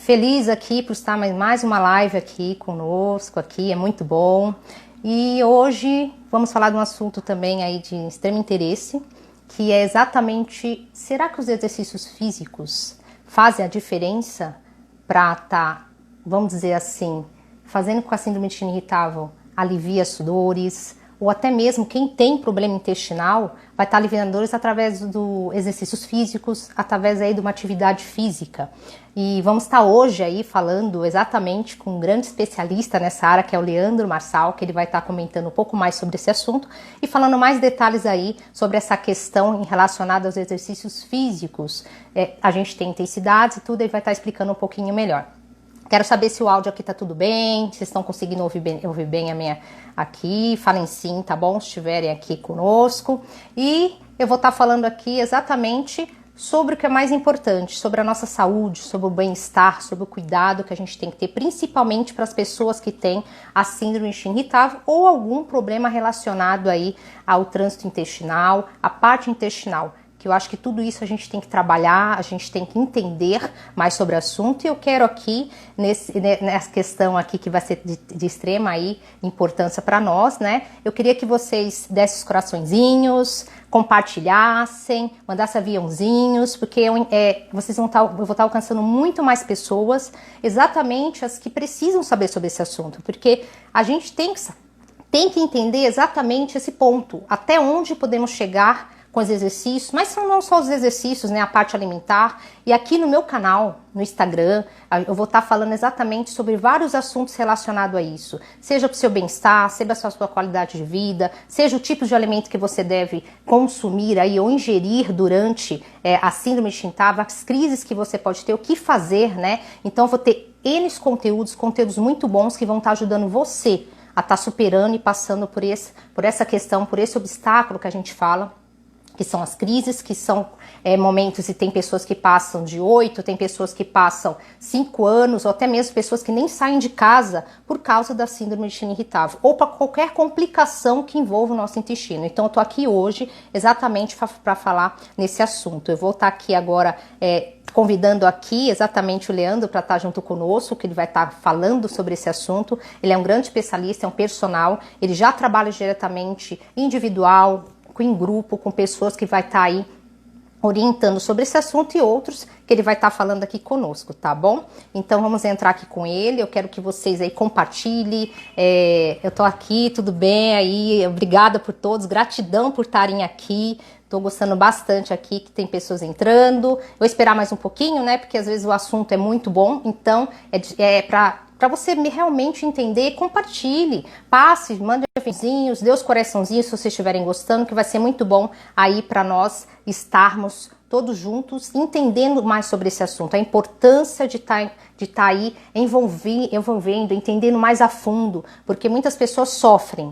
Feliz aqui por estar mais uma live aqui conosco, aqui é muito bom. E hoje vamos falar de um assunto também aí de extremo interesse, que é exatamente, será que os exercícios físicos fazem a diferença para estar, vamos dizer assim, fazendo com que a síndrome de intestino irritável alivie as dores, ou até mesmo quem tem problema intestinal vai estar aliviando dores através dos exercícios físicos, através aí de uma atividade física. E vamos estar hoje aí falando exatamente com um grande especialista nessa área, que é o Leandro Marçal, que ele vai estar comentando um pouco mais sobre esse assunto e falando mais detalhes aí sobre essa questão relacionada aos exercícios físicos. A gente tem intensidades e tudo, ele vai estar explicando um pouquinho melhor. Quero saber se o áudio aqui tá tudo bem, se vocês estão conseguindo ouvir bem a minha aqui. Falem sim, tá bom? Se estiverem aqui conosco. E eu vou estar falando aqui exatamente sobre o que é mais importante, sobre a nossa saúde, sobre o bem-estar, sobre o cuidado que a gente tem que ter, principalmente para as pessoas que têm a síndrome de intestino irritável ou algum problema relacionado aí ao trânsito intestinal, à parte intestinal. Que eu acho que tudo isso a gente tem que trabalhar, a gente tem que entender mais sobre o assunto, e eu quero aqui, nessa questão aqui que vai ser de extrema aí importância para nós, né? Eu queria que vocês dessem os coraçõezinhos, compartilhassem, mandassem aviãozinhos, porque eu vou estar alcançando muito mais pessoas, exatamente as que precisam saber sobre esse assunto, porque a gente tem que entender exatamente esse ponto, até onde podemos chegar com os exercícios, mas não só os exercícios, né, a parte alimentar. E aqui no meu canal, no Instagram, eu vou estar falando exatamente sobre vários assuntos relacionados a isso. Seja para o seu bem-estar, seja para a sua qualidade de vida, seja o tipo de alimento que você deve consumir aí ou ingerir durante a síndrome de intestino irritável, as crises que você pode ter, o que fazer, né? Então eu vou ter N conteúdos muito bons que vão estar ajudando você a estar superando e passando por essa questão, por esse obstáculo que a gente fala, que são as crises, que são momentos, e tem pessoas que passam de 8, tem pessoas que passam 5 anos, ou até mesmo pessoas que nem saem de casa por causa da síndrome de intestino irritável, ou para qualquer complicação que envolva o nosso intestino. Então eu tô aqui hoje exatamente para falar nesse assunto. Eu vou estar aqui agora convidando aqui exatamente o Leandro para estar junto conosco, que ele vai estar falando sobre esse assunto. Ele é um grande especialista, é um personal, ele já trabalha diretamente individual, em grupo, com pessoas que vai estar aí orientando sobre esse assunto e outros que ele vai estar falando aqui conosco, tá bom? Então vamos entrar aqui com ele, eu quero que vocês aí compartilhem, eu tô aqui, tudo bem aí, obrigada por todos, gratidão por estarem aqui, tô gostando bastante aqui que tem pessoas entrando, eu vou esperar mais um pouquinho, né, porque às vezes o assunto é muito bom, então para você realmente entender, compartilhe, passe, mande aviãozinhos, dê os coraçãozinhos se vocês estiverem gostando, que vai ser muito bom aí para nós estarmos todos juntos entendendo mais sobre esse assunto, a importância de estar aí envolvendo, entendendo mais a fundo, porque muitas pessoas sofrem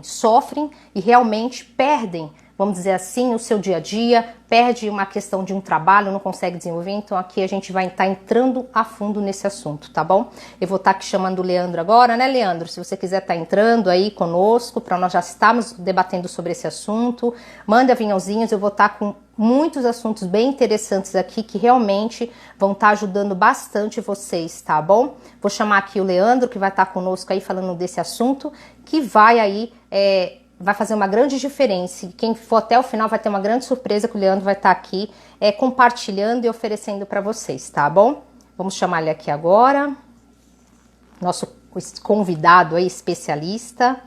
e realmente perdem, vamos dizer assim, o seu dia a dia, perde uma questão de um trabalho, não consegue desenvolver, então aqui a gente vai estar entrando a fundo nesse assunto, tá bom? Eu vou estar aqui chamando o Leandro agora, né, Leandro? Se você quiser estar entrando aí conosco, para nós já estarmos debatendo sobre esse assunto, mande aviãozinhos, eu vou estar com muitos assuntos bem interessantes aqui, que realmente vão estar ajudando bastante vocês, tá bom? Vou chamar aqui o Leandro, que vai estar conosco aí falando desse assunto, que vai aí vai fazer uma grande diferença. Quem for até o final vai ter uma grande surpresa, que o Leandro vai estar aqui compartilhando e oferecendo para vocês, tá bom? Vamos chamar ele aqui agora. Nosso convidado aí, especialista.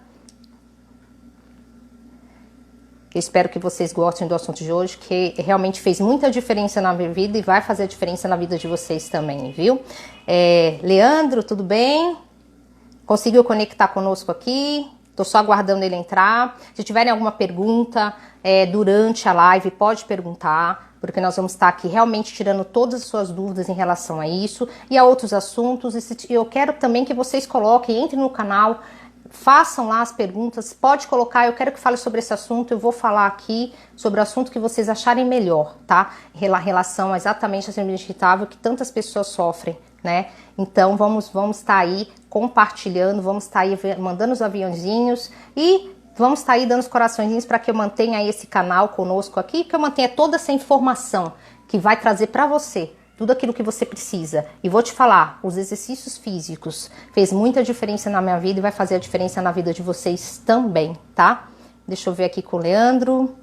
Eu espero que vocês gostem do assunto de hoje, que realmente fez muita diferença na minha vida e vai fazer a diferença na vida de vocês também, viu? Leandro, tudo bem? Conseguiu conectar conosco aqui? Tô só aguardando ele entrar. Se tiverem alguma pergunta durante a live, pode perguntar, porque nós vamos estar aqui realmente tirando todas as suas dúvidas em relação a isso e a outros assuntos. E eu quero também que vocês coloquem, entrem no canal, façam lá as perguntas, pode colocar, eu quero que fale sobre esse assunto, eu vou falar aqui sobre o assunto que vocês acharem melhor, tá? Em relação exatamente à síndrome irritável que tantas pessoas sofrem, né? Então vamos estar aí compartilhando, vamos estar aí mandando os aviãozinhos e vamos estar aí dando os coraçõezinhos para que eu mantenha aí esse canal conosco aqui, que eu mantenha toda essa informação que vai trazer para você tudo aquilo que você precisa. E vou te falar, os exercícios físicos fez muita diferença na minha vida e vai fazer a diferença na vida de vocês também, tá? Deixa eu ver aqui com o Leandro,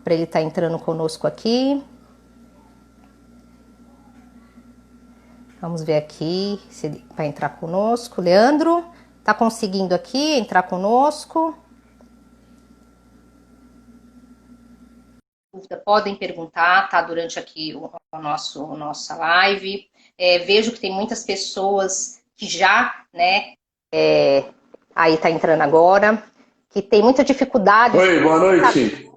para ele estar entrando conosco aqui. Vamos ver aqui se ele vai entrar conosco. Leandro, tá conseguindo aqui entrar conosco? Podem perguntar, tá? Durante aqui nossa live. Vejo que tem muitas pessoas que já, né? Aí tá entrando agora, que tem muita dificuldade. Oi, boa noite.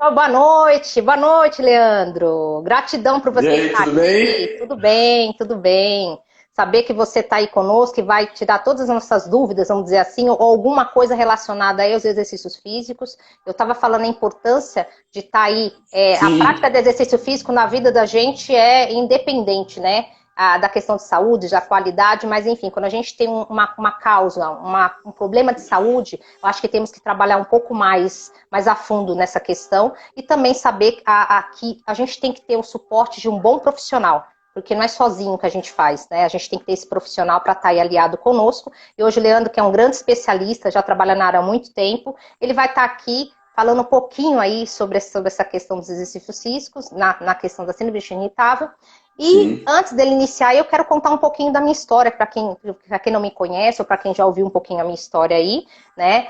Boa noite, Leandro. Gratidão por você estar tudo aqui. bem? Tudo bem, tudo bem. Saber que você está aí conosco e vai tirar todas as nossas dúvidas, vamos dizer assim, ou alguma coisa relacionada aí aos exercícios físicos. Eu estava falando a importância de estar aí. A prática de exercício físico na vida da gente é independente, né? Da questão de saúde, da qualidade, mas enfim, quando a gente tem uma causa, um problema de saúde, eu acho que temos que trabalhar um pouco mais a fundo nessa questão e também saber que a gente tem que ter o suporte de um bom profissional. Porque não é sozinho que a gente faz, né? A gente tem que ter esse profissional para estar aí aliado conosco. E hoje o Leandro, que é um grande especialista, já trabalha na área há muito tempo, ele vai estar aqui falando um pouquinho aí sobre essa questão dos exercícios físicos, na questão da síndrome de irritável. E antes dele iniciar, eu quero contar um pouquinho da minha história, para quem não me conhece, ou para quem já ouviu um pouquinho a minha história aí, né?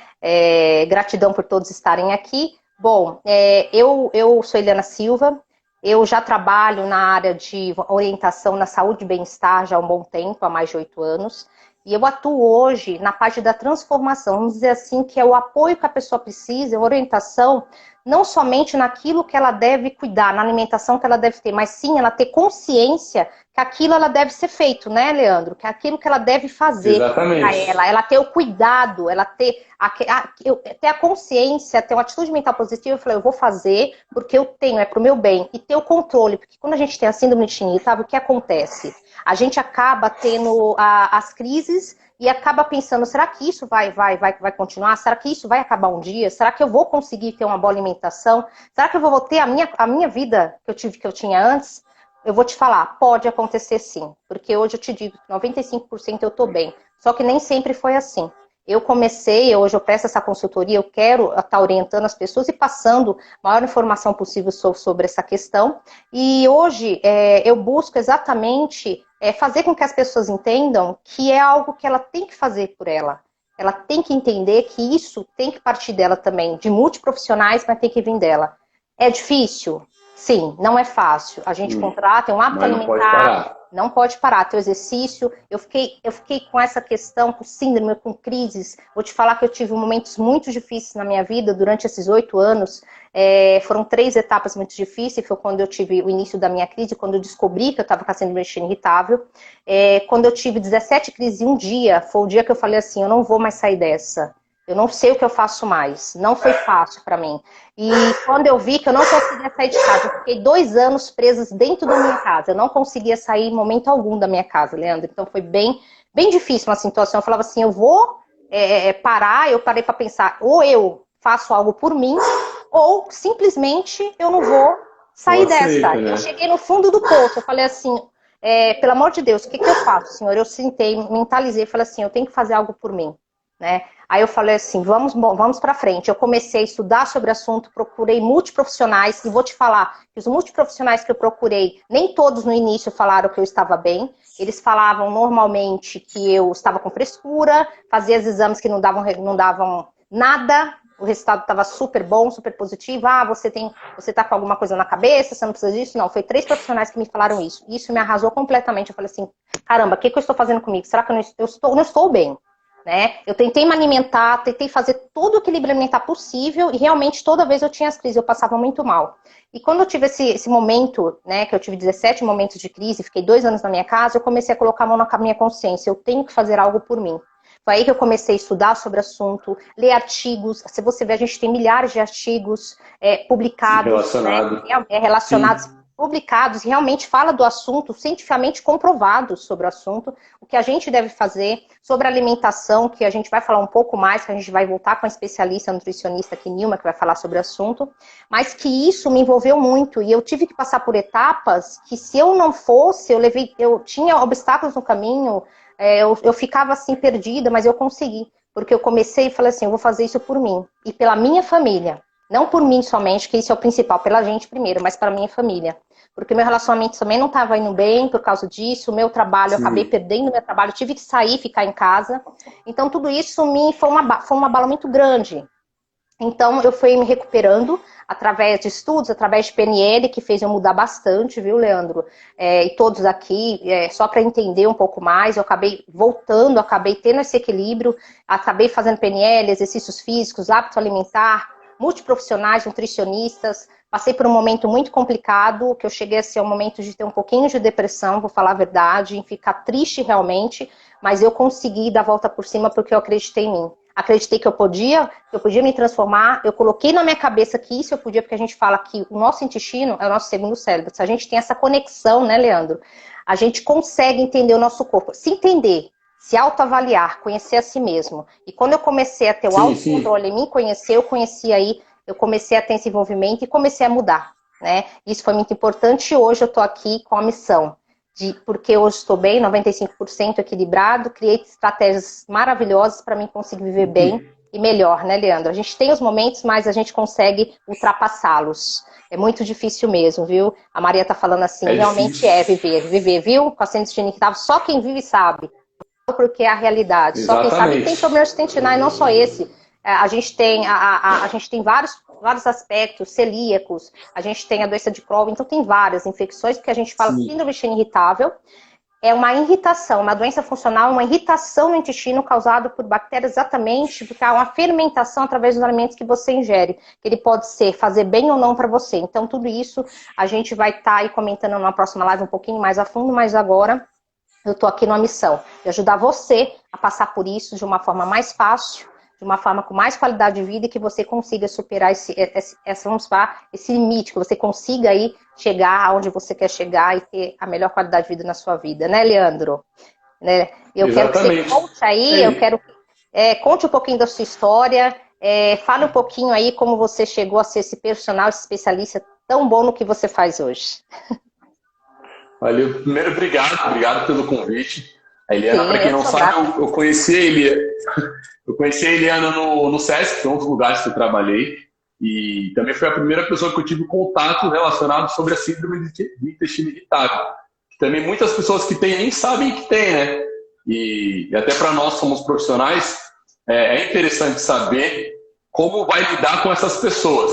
Gratidão por todos estarem aqui. Bom, eu sou Eliana Silva. Eu já trabalho na área de orientação na saúde e bem-estar já há um bom tempo, há mais de 8 anos. E eu atuo hoje na parte da transformação, vamos dizer assim, que é o apoio que a pessoa precisa, a orientação, não somente naquilo que ela deve cuidar, na alimentação que ela deve ter, mas sim ela ter consciência que aquilo ela deve ser feito, né, Leandro? Que é aquilo que ela deve fazer para ela ter o cuidado, ela ter a consciência, ter uma atitude mental positiva. Eu falei, eu vou fazer porque eu tenho, é pro meu bem, e ter o controle, porque quando a gente tem a síndrome de Shinji, o que acontece? A gente acaba tendo as crises e acaba pensando, será que isso vai continuar? Será que isso vai acabar um dia? Será que eu vou conseguir ter uma boa alimentação? Será que eu vou ter a minha vida que eu tinha antes? Eu vou te falar, pode acontecer sim, porque hoje eu te digo que 95% eu tô bem, só que nem sempre foi assim. Eu comecei, hoje eu presto essa consultoria, eu quero estar orientando as pessoas e passando a maior informação possível sobre essa questão. E hoje eu busco exatamente fazer com que as pessoas entendam que é algo que ela tem que fazer por ela. Ela tem que entender que isso tem que partir dela também, de multiprofissionais, mas tem que vir dela. É difícil? Sim, não é fácil. A gente contrata, tem um hábito alimentar, não pode parar. Tem o exercício. Eu fiquei com essa questão, com síndrome, com crises. Vou te falar que eu tive momentos muito difíceis na minha vida durante esses 8 anos. Foram 3 etapas muito difíceis. Foi quando eu tive o início da minha crise, quando eu descobri que eu estava com a síndrome de irritável. Quando eu tive 17 crises em um dia, foi o dia que eu falei assim, eu não vou mais sair dessa. Eu não sei o que eu faço mais. Não foi fácil para mim. E quando eu vi que eu não conseguia sair de casa, eu fiquei 2 anos presas dentro da minha casa. Eu não conseguia sair em momento algum da minha casa, Leandro. Então foi bem difícil uma situação. Eu falava assim, eu vou parar. Eu parei para pensar, ou eu faço algo por mim, ou simplesmente eu não vou sair dessa. Né? Eu cheguei no fundo do poço. Eu falei assim, pelo amor de Deus, o que eu faço, senhor? Eu sentei, mentalizei, falei assim, eu tenho que fazer algo por mim. Né? Aí eu falei assim, vamos para frente. Eu comecei a estudar sobre o assunto, procurei multiprofissionais, e vou te falar que os multiprofissionais que eu procurei, nem todos no início falaram que eu estava bem. Eles falavam normalmente que eu estava com frescura, fazia os exames que não davam nada, o resultado estava super bom, super positivo. Você tá com alguma coisa na cabeça, você não precisa disso? Não, foi 3 profissionais que me falaram isso. Isso me arrasou completamente. Eu falei assim, caramba, o que eu estou fazendo comigo? Será que eu não estou bem? Né? Eu tentei me alimentar, tentei fazer todo o equilíbrio alimentar possível e realmente toda vez eu tinha as crises, eu passava muito mal. E quando eu tive esse momento, né, que eu tive 17 momentos de crise, fiquei 2 anos na minha casa, eu comecei a colocar a mão na minha consciência, eu tenho que fazer algo por mim. Foi aí que eu comecei a estudar sobre o assunto, ler artigos. Se você ver, a gente tem milhares de artigos publicados, relacionados publicados, e realmente fala do assunto, cientificamente comprovado sobre o assunto, o que a gente deve fazer, sobre alimentação, que a gente vai falar um pouco mais, que a gente vai voltar com a especialista nutricionista aqui, Nilma, que vai falar sobre o assunto, mas que isso me envolveu muito, e eu tive que passar por etapas que se eu não fosse, eu tinha obstáculos no caminho, eu ficava assim perdida, mas eu consegui, porque eu comecei e falei assim, eu vou fazer isso por mim, e pela minha família. Não por mim somente, que isso é o principal, pela gente primeiro, mas para minha família. Porque meu relacionamento também não estava indo bem por causa disso, o meu trabalho, eu acabei perdendo meu trabalho, eu tive que sair, ficar em casa. Então tudo isso foi um abalo muito grande. Então eu fui me recuperando através de estudos, através de PNL, que fez eu mudar bastante, viu, Leandro? E todos aqui, só para entender um pouco mais, eu acabei voltando, acabei tendo esse equilíbrio, acabei fazendo PNL, exercícios físicos, hábito alimentar, multiprofissionais, nutricionistas, passei por um momento muito complicado, que eu cheguei a ser um momento de ter um pouquinho de depressão, vou falar a verdade, em ficar triste realmente, mas eu consegui dar a volta por cima porque eu acreditei em mim. Acreditei que eu podia me transformar, eu coloquei na minha cabeça que isso eu podia, porque a gente fala que o nosso intestino é o nosso segundo cérebro. Se a gente tem essa conexão, né, Leandro? A gente consegue entender o nosso corpo. Se entender, se autoavaliar, conhecer a si mesmo. E quando eu comecei a ter o autocontrole em mim, eu comecei a ter esse envolvimento e comecei a mudar, né? Isso foi muito importante e hoje eu estou aqui com a missão porque hoje estou bem, 95% equilibrado, criei estratégias maravilhosas para mim conseguir viver bem e melhor, né, Leandro? A gente tem os momentos, mas a gente consegue ultrapassá-los. É muito difícil mesmo, viu? A Maria tá falando assim, realmente difícil. Viver, viu? Com a síndrome de Kitav, só quem vive sabe. Porque é a realidade. Exatamente. Só quem sabe tem problema intestinal e não só esse. A gente tem, a gente tem vários aspectos, celíacos, a gente tem a doença de Crohn, então tem várias infecções, porque a gente fala síndrome do intestino irritável, é uma irritação, uma doença funcional, uma irritação no intestino causada por bactérias exatamente, porque há uma fermentação através dos alimentos que você ingere, que ele pode fazer bem ou não para você. Então tudo isso a gente vai estar aí comentando na próxima live um pouquinho mais a fundo, mas agora eu estou aqui numa missão de ajudar você a passar por isso de uma forma mais fácil, de uma forma com mais qualidade de vida e que você consiga superar esse limite, que você consiga aí chegar aonde você quer chegar e ter a melhor qualidade de vida na sua vida, né, Leandro? Né? Eu quero que você conte aí, conte um pouquinho da sua história, fale um pouquinho aí como você chegou a ser esse profissional, esse especialista tão bom no que você faz hoje. Valeu. Primeiro, obrigado pelo convite. A Eliana, para quem não sabe, eu conheci a Eliana no SESC, que é um dos lugares que eu trabalhei, e também foi a primeira pessoa que eu tive contato relacionado sobre a síndrome de intestino irritável. Também muitas pessoas que têm nem sabem que tem, né? E até para nós, somos profissionais, é interessante saber como vai lidar com essas pessoas.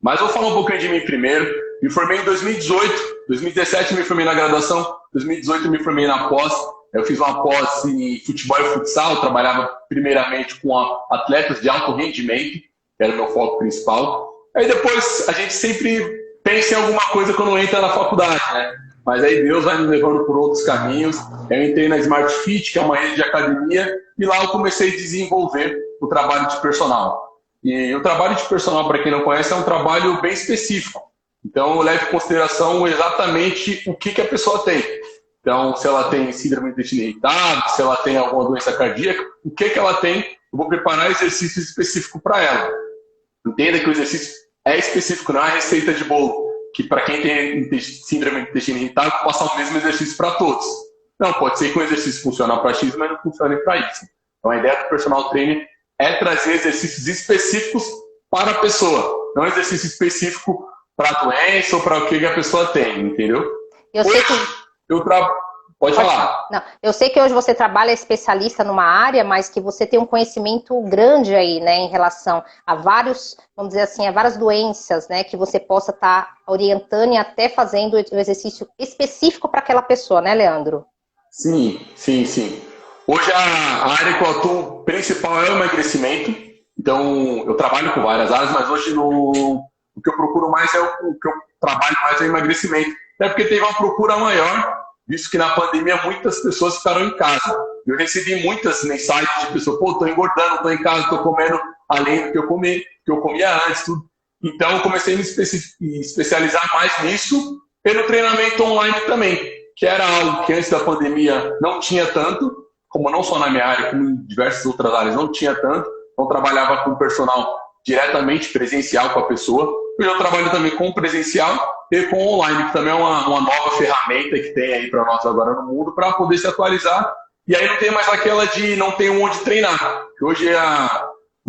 Mas eu vou falar um pouquinho de mim primeiro. Me formei em 2018, 2017 me formei na graduação, 2018 me formei na pós. Eu fiz uma pós em futebol e futsal, eu trabalhava primeiramente com atletas de alto rendimento, que era o meu foco principal. Aí depois a gente sempre pensa em alguma coisa quando entra na faculdade, né? Mas aí Deus vai me levando por outros caminhos. Eu entrei na Smart Fit, que é uma rede de academia, e lá eu comecei a desenvolver o trabalho de personal. E o trabalho de personal, para quem não conhece, é um trabalho bem específico. Então eu levo em consideração exatamente o que a pessoa tem. Então, se ela tem síndrome do intestino irritável, se ela tem alguma doença cardíaca, o que ela tem, eu vou preparar exercício específico para ela. Entenda que o exercício é específico, não é a receita de bolo, que para quem tem síndrome do intestino irritável, passar o mesmo exercício para todos. Não, pode ser que o exercício funcione para X, mas não funcione para Y. Então, a ideia do personal trainer é trazer exercícios específicos para a pessoa, não exercício específico para a doença ou para o que a pessoa tem, entendeu? Pode falar. Não, eu sei que hoje você trabalha especialista numa área, mas que você tem um conhecimento grande aí, né, em relação a vários, vamos dizer assim, a várias doenças, né, que você possa estar orientando e até fazendo o exercício específico para aquela pessoa, né, Leandro? Sim. Hoje a área que eu atuo principal é o emagrecimento, então eu trabalho com várias áreas, mas hoje o que eu procuro mais o que eu trabalho mais é o emagrecimento, até porque teve uma procura maior, visto que na pandemia muitas pessoas ficaram em casa. Eu recebi muitas mensagens de pessoas, tô engordando, tô em casa, tô comendo além do que eu comia antes, tudo. Então eu comecei a me especializar mais nisso e no treinamento online também, que era algo que antes da pandemia não tinha tanto, como não só na minha área, como em diversas outras áreas não tinha tanto. Não trabalhava com personal diretamente presencial com a pessoa. Hoje eu trabalho também com presencial e com online, que também é uma nova ferramenta que tem aí para nós agora no mundo, para poder se atualizar. E aí não tem mais aquela de não ter onde treinar. Que hoje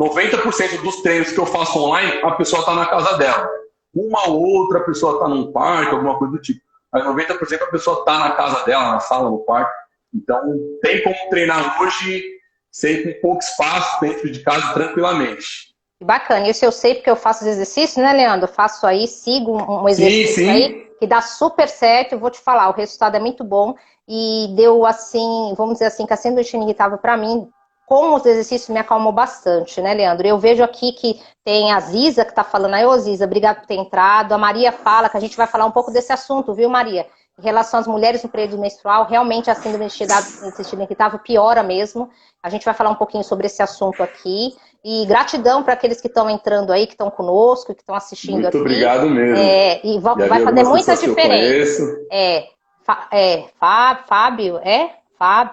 90% dos treinos que eu faço online, a pessoa está na casa dela. Uma ou outra pessoa está num quarto, alguma coisa do tipo. Mas 90% a pessoa está na casa dela, na sala, no quarto. Então tem como treinar hoje sem com pouco espaço dentro de casa tranquilamente. Bacana, isso eu sei porque eu faço os exercícios, né, Leandro? Eu faço aí, sigo um exercício sim. aí que dá super certo. Eu vou te falar, o resultado é muito bom e deu assim, vamos dizer assim, que a síndrome irritável para mim, com os exercícios me acalmou bastante, né, Leandro? Eu vejo aqui que tem a Ziza que está falando aí, ô Ziza, obrigado por ter entrado. A Maria fala que a gente vai falar um pouco desse assunto, viu, Maria? Em relação às mulheres no período menstrual, realmente a síndrome irritável piora mesmo. A gente vai falar um pouquinho sobre esse assunto aqui. E gratidão para aqueles que estão entrando aí, que estão conosco, que estão assistindo Muito aqui. Muito obrigado mesmo. E vai fazer muita diferença. Fábio,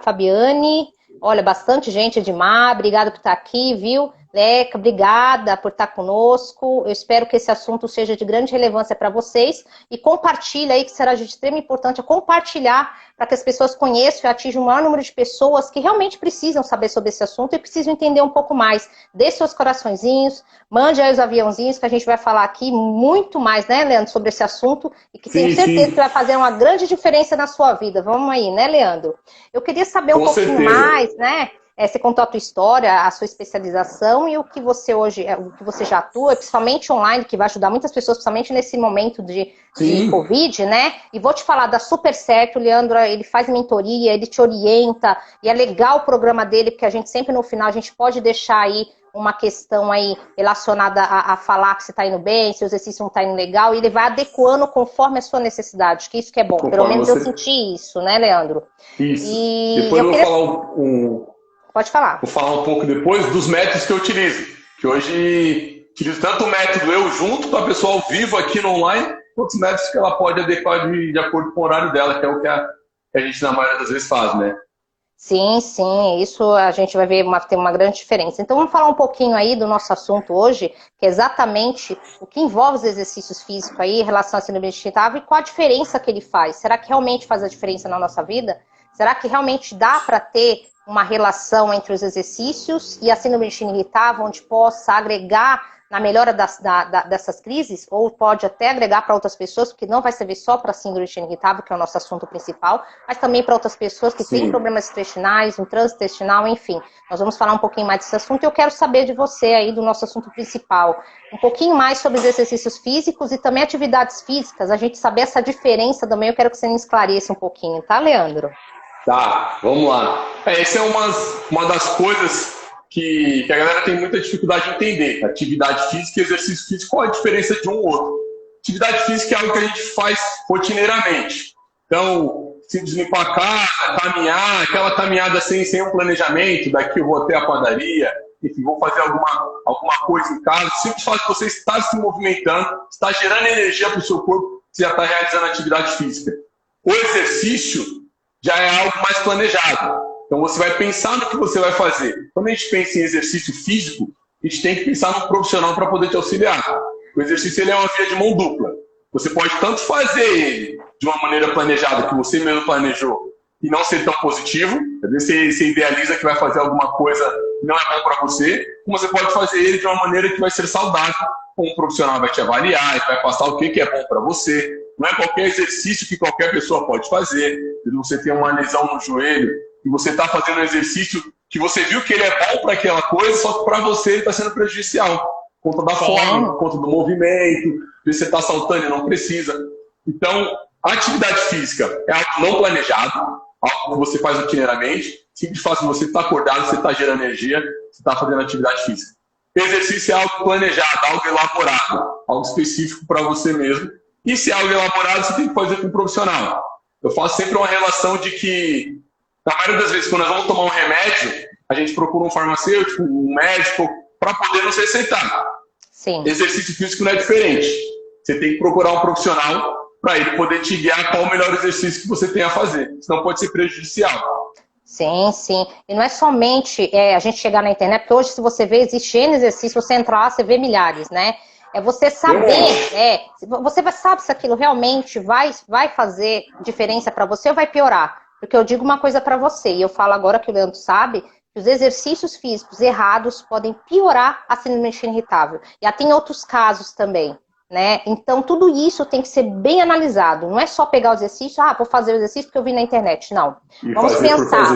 Fabiane, olha, bastante gente, Edmar, obrigado por estar aqui, viu? Leca, obrigada por estar conosco. Eu espero que esse assunto seja de grande relevância para vocês. E compartilha aí, que será de extrema importância, compartilhar para que as pessoas conheçam e atinjam o maior número de pessoas que realmente precisam saber sobre esse assunto e precisam entender um pouco mais. Dê seus coraçõezinhos, mande aí os aviãozinhos, que a gente vai falar aqui muito mais, né, Leandro, sobre esse assunto e que tenho certeza que vai fazer uma grande diferença na sua vida. Vamos aí, né, Leandro? Eu queria saber um pouquinho mais, né? Você contou a tua história, a sua especialização e o que você hoje, o que você já atua, principalmente online, que vai ajudar muitas pessoas, principalmente nesse momento de Covid, né? E vou te falar, dá super certo, o Leandro, ele faz mentoria, ele te orienta, e é legal o programa dele, porque a gente sempre no final, a gente pode deixar aí uma questão aí relacionada a falar que você está indo bem, se o exercício não está indo legal, e ele vai adequando conforme a sua necessidade, que isso que é bom. Pelo menos eu senti isso, né, Leandro? Isso. E depois eu vou falar Pode falar. Vou falar um pouco depois dos métodos que eu utilizo. Que hoje utilizo tanto o método eu junto para a pessoa ao vivo aqui no online, quanto os métodos que ela pode adequar de acordo com o horário dela, que é o que a gente na maioria das vezes faz, né? Sim, isso a gente vai ver tem uma grande diferença. Então vamos falar um pouquinho aí do nosso assunto hoje, que é exatamente o que envolve os exercícios físicos aí em relação à síndrome irritável e qual a diferença que ele faz. Será que realmente faz a diferença na nossa vida? Será que realmente dá para ter uma relação entre os exercícios e a síndrome irritável, onde possa agregar na melhora dessas crises, ou pode até agregar para outras pessoas, porque não vai servir só para a síndrome irritável, que é o nosso assunto principal, mas também para outras pessoas que têm problemas intestinais, um trânsito intestinal, enfim. Nós vamos falar um pouquinho mais desse assunto e eu quero saber de você aí, do nosso assunto principal, um pouquinho mais sobre os exercícios físicos e também atividades físicas, a gente saber essa diferença também, eu quero que você me esclareça um pouquinho, tá, Leandro? Tá, vamos lá. Essa é uma das coisas que a galera tem muita dificuldade de entender. Atividade física e exercício físico, qual a diferença de um ou outro? Atividade física é algo que a gente faz rotineiramente. Então, simples limpar a casa, caminhar, aquela caminhada sem um planejamento, daqui eu vou até a padaria, enfim, vou fazer alguma coisa em casa. Simples fato que você está se movimentando, está gerando energia para o seu corpo, você já está realizando atividade física. O exercício já é algo mais planejado. Então você vai pensar no que você vai fazer. Quando a gente pensa em exercício físico, a gente tem que pensar num profissional para poder te auxiliar. O exercício ele é uma via de mão dupla. Você pode tanto fazer ele de uma maneira planejada, que você mesmo planejou, e não ser tão positivo, às vezes você idealiza que vai fazer alguma coisa que não é bom para você, como você pode fazer ele de uma maneira que vai ser saudável, como um profissional vai te avaliar e vai passar o que é bom para você. Não é qualquer exercício que qualquer pessoa pode fazer. Se você tem uma lesão no joelho e você está fazendo um exercício que você viu que ele é bom para aquela coisa, só que para você ele está sendo prejudicial. Por conta da forma, por conta do movimento, você está saltando e não precisa. Então, a atividade física é algo não planejado, algo que você faz rotineiramente. Simples e fácil, você está acordado, você está gerando energia, você está fazendo atividade física. Exercício é algo planejado, algo elaborado, algo específico para você mesmo. E se é algo elaborado, você tem que fazer com um profissional. Eu faço sempre uma relação de que, na maioria das vezes, quando nós vamos tomar um remédio, a gente procura um farmacêutico, um médico, para poder nos receitar. Sim. Exercício físico não é diferente. Você tem que procurar um profissional para ele poder te guiar qual o melhor exercício que você tem a fazer. Senão pode ser prejudicial. Sim, sim. E não é somente a gente chegar na internet, porque hoje, se você vê, existe N exercício, você entrar lá, você vê milhares, né? É você saber, você sabe se aquilo realmente vai fazer diferença para você ou vai piorar. Porque eu digo uma coisa para você, e eu falo agora que o Leandro sabe, que os exercícios físicos errados podem piorar a síndrome de intestino irritável. E até em outros casos também, né? Então, tudo isso tem que ser bem analisado. Não é só pegar o exercício, vou fazer o exercício porque eu vi na internet. Não. E vamos fazer pensar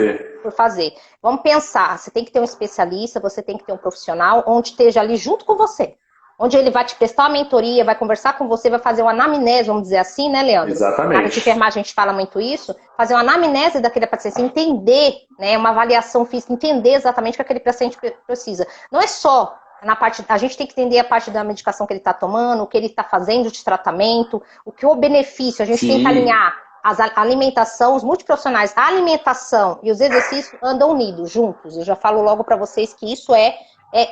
por fazer. Vamos pensar, você tem que ter um especialista, você tem que ter um profissional onde esteja ali junto com você. Onde ele vai te prestar uma mentoria, vai conversar com você, vai fazer uma anamnese, vamos dizer assim, né, Leandro? Exatamente. Na área de enfermagem a gente fala muito isso, fazer uma anamnese daquele paciente, entender, né, uma avaliação física, entender exatamente o que aquele paciente precisa. Não é só na parte, a gente tem que entender a parte da medicação que ele está tomando, o que ele está fazendo de tratamento, o benefício, a gente tem que alinhar a alimentação, os multiprofissionais, a alimentação e os exercícios andam unidos, juntos. Eu já falo logo para vocês que isso é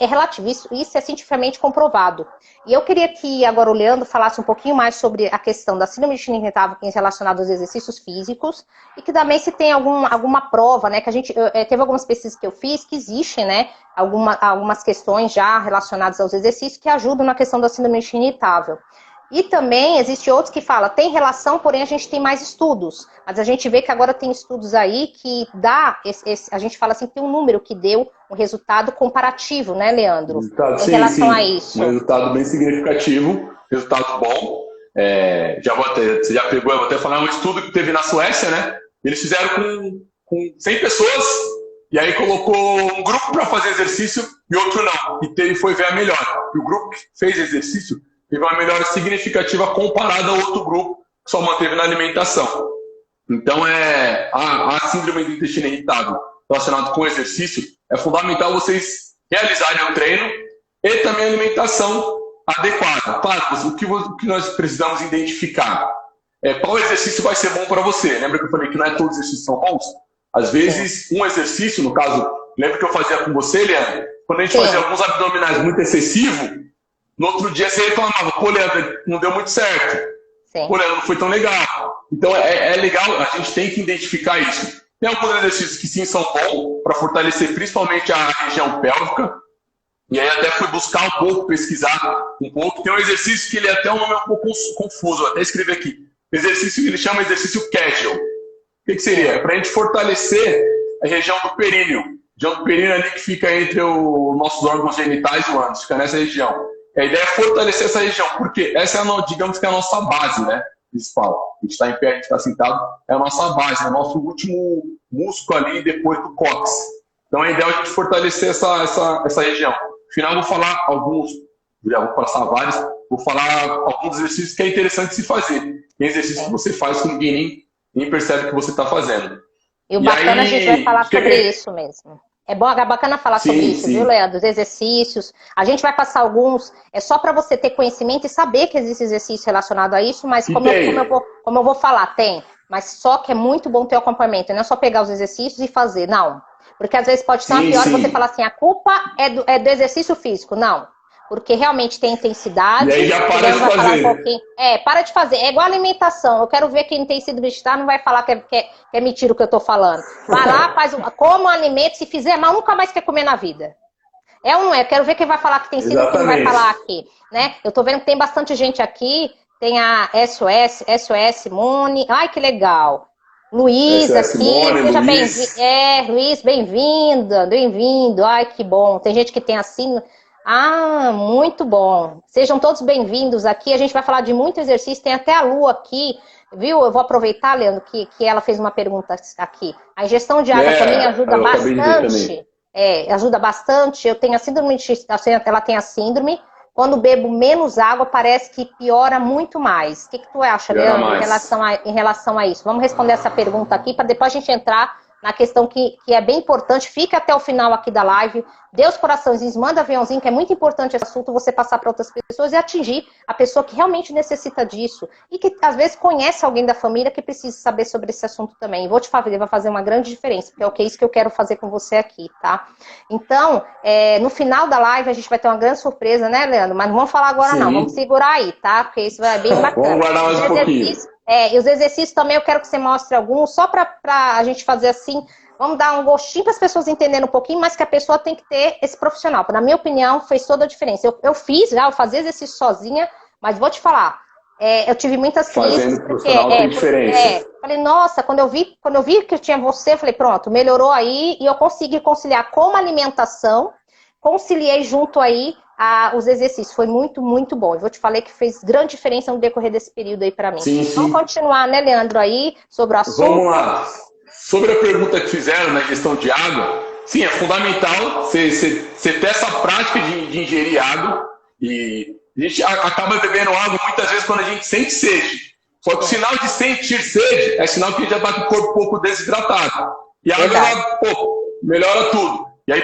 relativo, isso é cientificamente comprovado. E eu queria que agora o Leandro falasse um pouquinho mais sobre a questão da síndrome de intestino irritável relacionada aos exercícios físicos e que também se tem alguma prova, né, que a gente, teve algumas pesquisas que eu fiz que existem, né, algumas questões já relacionadas aos exercícios que ajudam na questão da síndrome de intestino irritável. E também existe outros que falam, tem relação, porém a gente tem mais estudos. Mas a gente vê que agora tem estudos aí que dá, a gente fala assim, que tem um número que deu um resultado comparativo, né, Leandro? Em relação a isso. Um resultado bem significativo, resultado bom. Você já pegou, eu vou até falar um estudo que teve na Suécia, né? Eles fizeram com 100 pessoas, e aí colocou um grupo para fazer exercício e outro não. E foi ver a melhor. E o grupo que fez exercício teve uma melhora significativa comparada ao outro grupo que só manteve na alimentação. Então, a síndrome do intestino irritável relacionada com o exercício, é fundamental vocês realizarem o treino e também a alimentação adequada. Claro, o que nós precisamos identificar qual exercício vai ser bom para você. Lembra que eu falei que não é todos os exercícios são bons? Às vezes, um exercício, no caso, lembra que eu fazia com você, Leandro? Quando a gente fazia alguns abdominais muito excessivos, no outro dia você reclamava, pô, Leandro, não deu muito certo. Sim. Pô, Leandro, não foi tão legal. Então é legal, a gente tem que identificar isso. Tem alguns exercícios que sim são bons para fortalecer principalmente a região pélvica. E aí até fui buscar um pouco, pesquisar um pouco. Tem um exercício que ele até um nome um pouco confuso, eu até escrevi aqui. Exercício que ele chama exercício Kegel. O que seria? É para a gente fortalecer a região do períneo. A região do períneo ali que fica entre os nossos órgãos genitais e o ânus, fica nessa região. A ideia é fortalecer essa região, porque essa digamos que é a nossa base, né? Principal. A gente está em pé, a gente está sentado, é a nossa base, é o nosso último músculo ali depois do cóccix. Então a ideia é a gente fortalecer essa região. No final eu vou falar alguns, já vou passar vários, vou falar alguns exercícios que é interessante se fazer. Tem exercício que você faz que ninguém nem percebe que você está fazendo. E o bacana a gente vai falar sobre isso mesmo. É bacana falar sobre isso, viu, Leandro? Os exercícios. A gente vai passar alguns, só para você ter conhecimento e saber que existe exercício relacionado a isso, mas como eu vou falar, tem. Mas só que é muito bom ter o acompanhamento, não é só pegar os exercícios e fazer, não. Porque às vezes pode ser uma pior você falar assim, a culpa é do exercício físico. Não. Porque realmente tem intensidade. E aí já para de fazer. Para de fazer. É igual alimentação. Eu quero ver quem tem sido vegetariano não vai falar que é mentira o que eu tô falando. Vai lá, come um alimento, se fizer mal, nunca mais quer comer na vida. É ou não é? Eu quero ver quem vai falar que tem sido e quem vai falar aqui. Né? Eu tô vendo que tem bastante gente aqui. Tem a SOS Simone. Ai, que legal. Luiz aqui, seja bem-vindo. Luiz, bem-vindo. Ai, que bom. Tem gente que tem assim. Muito bom. Sejam todos bem-vindos aqui. A gente vai falar de muito exercício. Tem até a Lu aqui, viu? Eu vou aproveitar, Leandro, que ela fez uma pergunta aqui. A ingestão de água também ajuda bastante. Ajuda bastante. Eu tenho a síndrome ela tem a síndrome. Quando bebo menos água, parece que piora muito mais. O que tu acha, Leandro, em relação a isso? Vamos responder essa pergunta aqui, para depois a gente entrar na questão que é bem importante, fica até o final aqui da live, dê os coraçõezinhos, manda aviãozinho, que é muito importante esse assunto, você passar para outras pessoas e atingir a pessoa que realmente necessita disso e que às vezes conhece alguém da família que precisa saber sobre esse assunto também. E vou te falar, vai fazer uma grande diferença, porque é isso que eu quero fazer com você aqui, tá? Então, no final da live a gente vai ter uma grande surpresa, né, Leandro? Mas não vamos falar agora não, vamos segurar aí, tá? Porque isso vai bem bacana. Vamos guardar mais um pouquinho. E os exercícios também eu quero que você mostre alguns, só para a gente fazer assim. Vamos dar um gostinho para as pessoas entenderem um pouquinho, mas que a pessoa tem que ter esse profissional. Na minha opinião, fez toda a diferença. Eu fiz já, eu fazia exercício sozinha, mas vou te falar, eu tive muitas crises. Fazendo profissional tem diferença. Falei, nossa, quando eu vi que eu tinha você, eu falei, pronto, melhorou aí, e eu consegui conciliar com a alimentação, conciliei junto aí os exercícios. Foi muito, muito bom. Eu vou te falar que fez grande diferença no decorrer desse período aí para mim. Sim. Vamos continuar, né, Leandro, aí, sobre o assunto. Vamos lá. Sobre a pergunta que fizeram na questão de água, sim, é fundamental você ter essa prática de ingerir água. E a gente acaba bebendo água muitas vezes quando a gente sente sede. Só que o sinal de sentir sede é sinal que a gente já está com o corpo um pouco desidratado. E a água, ela, melhora tudo. E aí,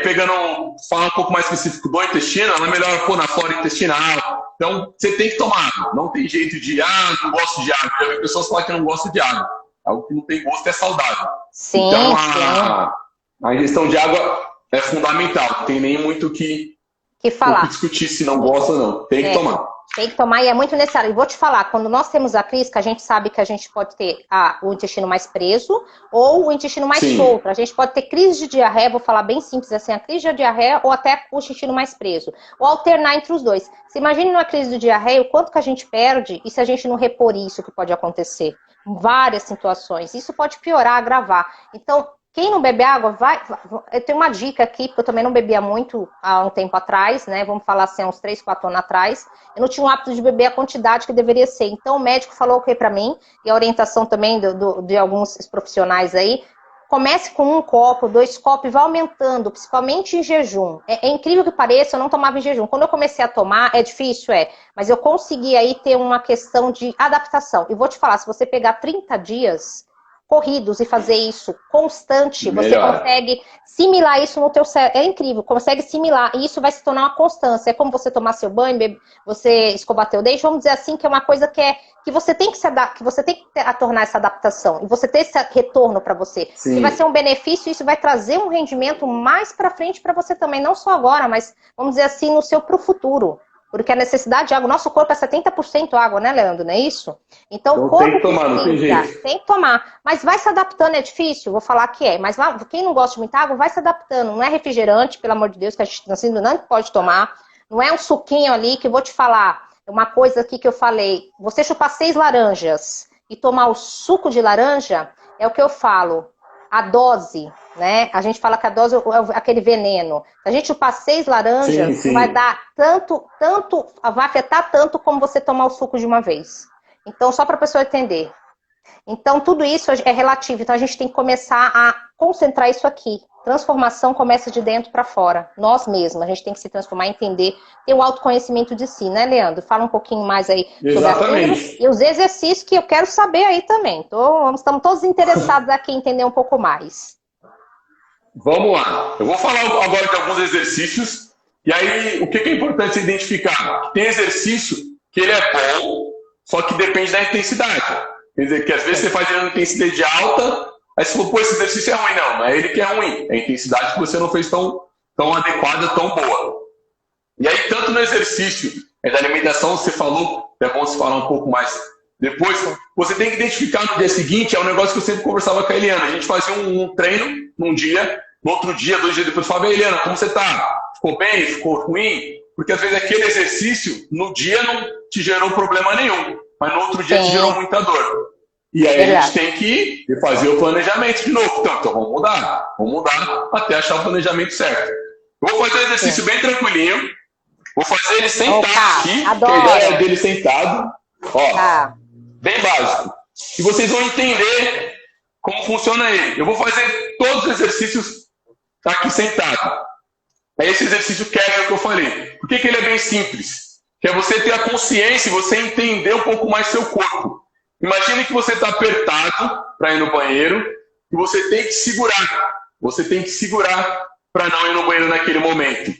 falando um pouco mais específico do intestino, ela melhora na flora intestinal. Então, você tem que tomar água. Não tem jeito de, não gosto de água. Já vi pessoas falar que não gostam de água. Algo que não tem gosto é saudável. Sim, então, a ingestão de água é fundamental. Não tem nem muito o que falar. Discutir se não gosta ou não. Tem que tomar. Tem que tomar e é muito necessário. E vou te falar, quando nós temos a crise, que a gente sabe que a gente pode ter o intestino mais preso ou o intestino mais solto. A gente pode ter crise de diarreia, vou falar bem simples assim, a crise de diarreia ou até o intestino mais preso. Ou alternar entre os dois. Você imagina numa crise de diarreia o quanto que a gente perde e se a gente não repor isso que pode acontecer. Em várias situações. Isso pode piorar, agravar. Então, quem não bebe água, eu tenho uma dica aqui, porque eu também não bebia muito há um tempo atrás, né? Vamos falar assim, há uns 3, 4 anos atrás. Eu não tinha o hábito de beber a quantidade que deveria ser. Então, o médico falou o que pra mim, e a orientação também de alguns profissionais aí, comece com 1 copo, 2 copos e vá aumentando, principalmente em jejum. É incrível que pareça, eu não tomava em jejum. Quando eu comecei a tomar, é difícil, mas eu consegui aí ter uma questão de adaptação. E vou te falar, se você pegar 30 dias corridos e fazer isso constante, você consegue similar isso no teu cérebro. É incrível, consegue similar. E isso vai se tornar uma constância. É como você tomar seu banho, você escovar teu dente. Vamos dizer assim, que é uma coisa que você tem que se adaptar, que você tem que tornar essa adaptação. E você ter esse retorno para você. Sim. E vai ser um benefício, isso vai trazer um rendimento mais para frente para você também. Não só agora, mas vamos dizer assim, pro futuro. Porque a necessidade de água, nosso corpo é 70% água, né, Leandro? Não é isso? Então o corpo tem que tomar, não tem jeito. Tem que tomar. Mas vai se adaptando, é difícil, vou falar que é. Mas quem não gosta de muita água, vai se adaptando. Não é refrigerante, pelo amor de Deus, que a gente não pode tomar. Não é um suquinho ali, que eu vou te falar. Uma coisa aqui que eu falei. Você chupar 6 laranjas e tomar o suco de laranja, é o que eu falo. A dose, né? A gente fala que a dose é aquele veneno. Se a gente chupar 6 laranjas, sim. vai dar vai afetar tanto como você tomar o suco de uma vez. Então, só para a pessoa entender. Então, tudo isso é relativo. Então, a gente tem que começar a concentrar isso aqui. Transformação começa de dentro para fora. Nós mesmos. A gente tem que se transformar, entender, ter o autoconhecimento de si, né, Leandro? Fala um pouquinho mais aí sobre Exatamente. e os exercícios que eu quero saber aí também. Estamos todos interessados aqui em entender um pouco mais. Vamos lá. Eu vou falar agora de alguns exercícios. E aí, o que é importante você identificar? Tem exercício que ele é bom, só que depende da intensidade. Quer dizer, que às vezes você faz uma intensidade alta, aí você fala, pô, esse exercício é ruim. Não é ele que é ruim. É a intensidade que você não fez tão adequada, tão boa. E aí, tanto no exercício, da alimentação, você falou, é bom você falar um pouco mais depois, você tem que identificar no dia seguinte, é um negócio que eu sempre conversava com a Eliana. A gente fazia um treino num dia, no outro dia, 2 dias depois, eu falava, Eliana, como você tá? Ficou bem? Ficou ruim? Porque às vezes aquele exercício, no dia não te gerou problema nenhum, mas no outro dia te gerou muita dor. E aí a gente tem que fazer o planejamento de novo. Então vamos mudar até achar o planejamento certo. Eu vou fazer um exercício bem tranquilinho, vou fazer ele sentado aqui, que a ideia é dele sentado, bem básico. E vocês vão entender como funciona ele. Eu vou fazer todos os exercícios aqui sentado. É esse exercício Kegel que eu falei. Por que ele é bem simples? Que é você ter a consciência e você entender um pouco mais seu corpo. Imagine que você está apertado para ir no banheiro e você tem que segurar. Você tem que segurar para não ir no banheiro naquele momento.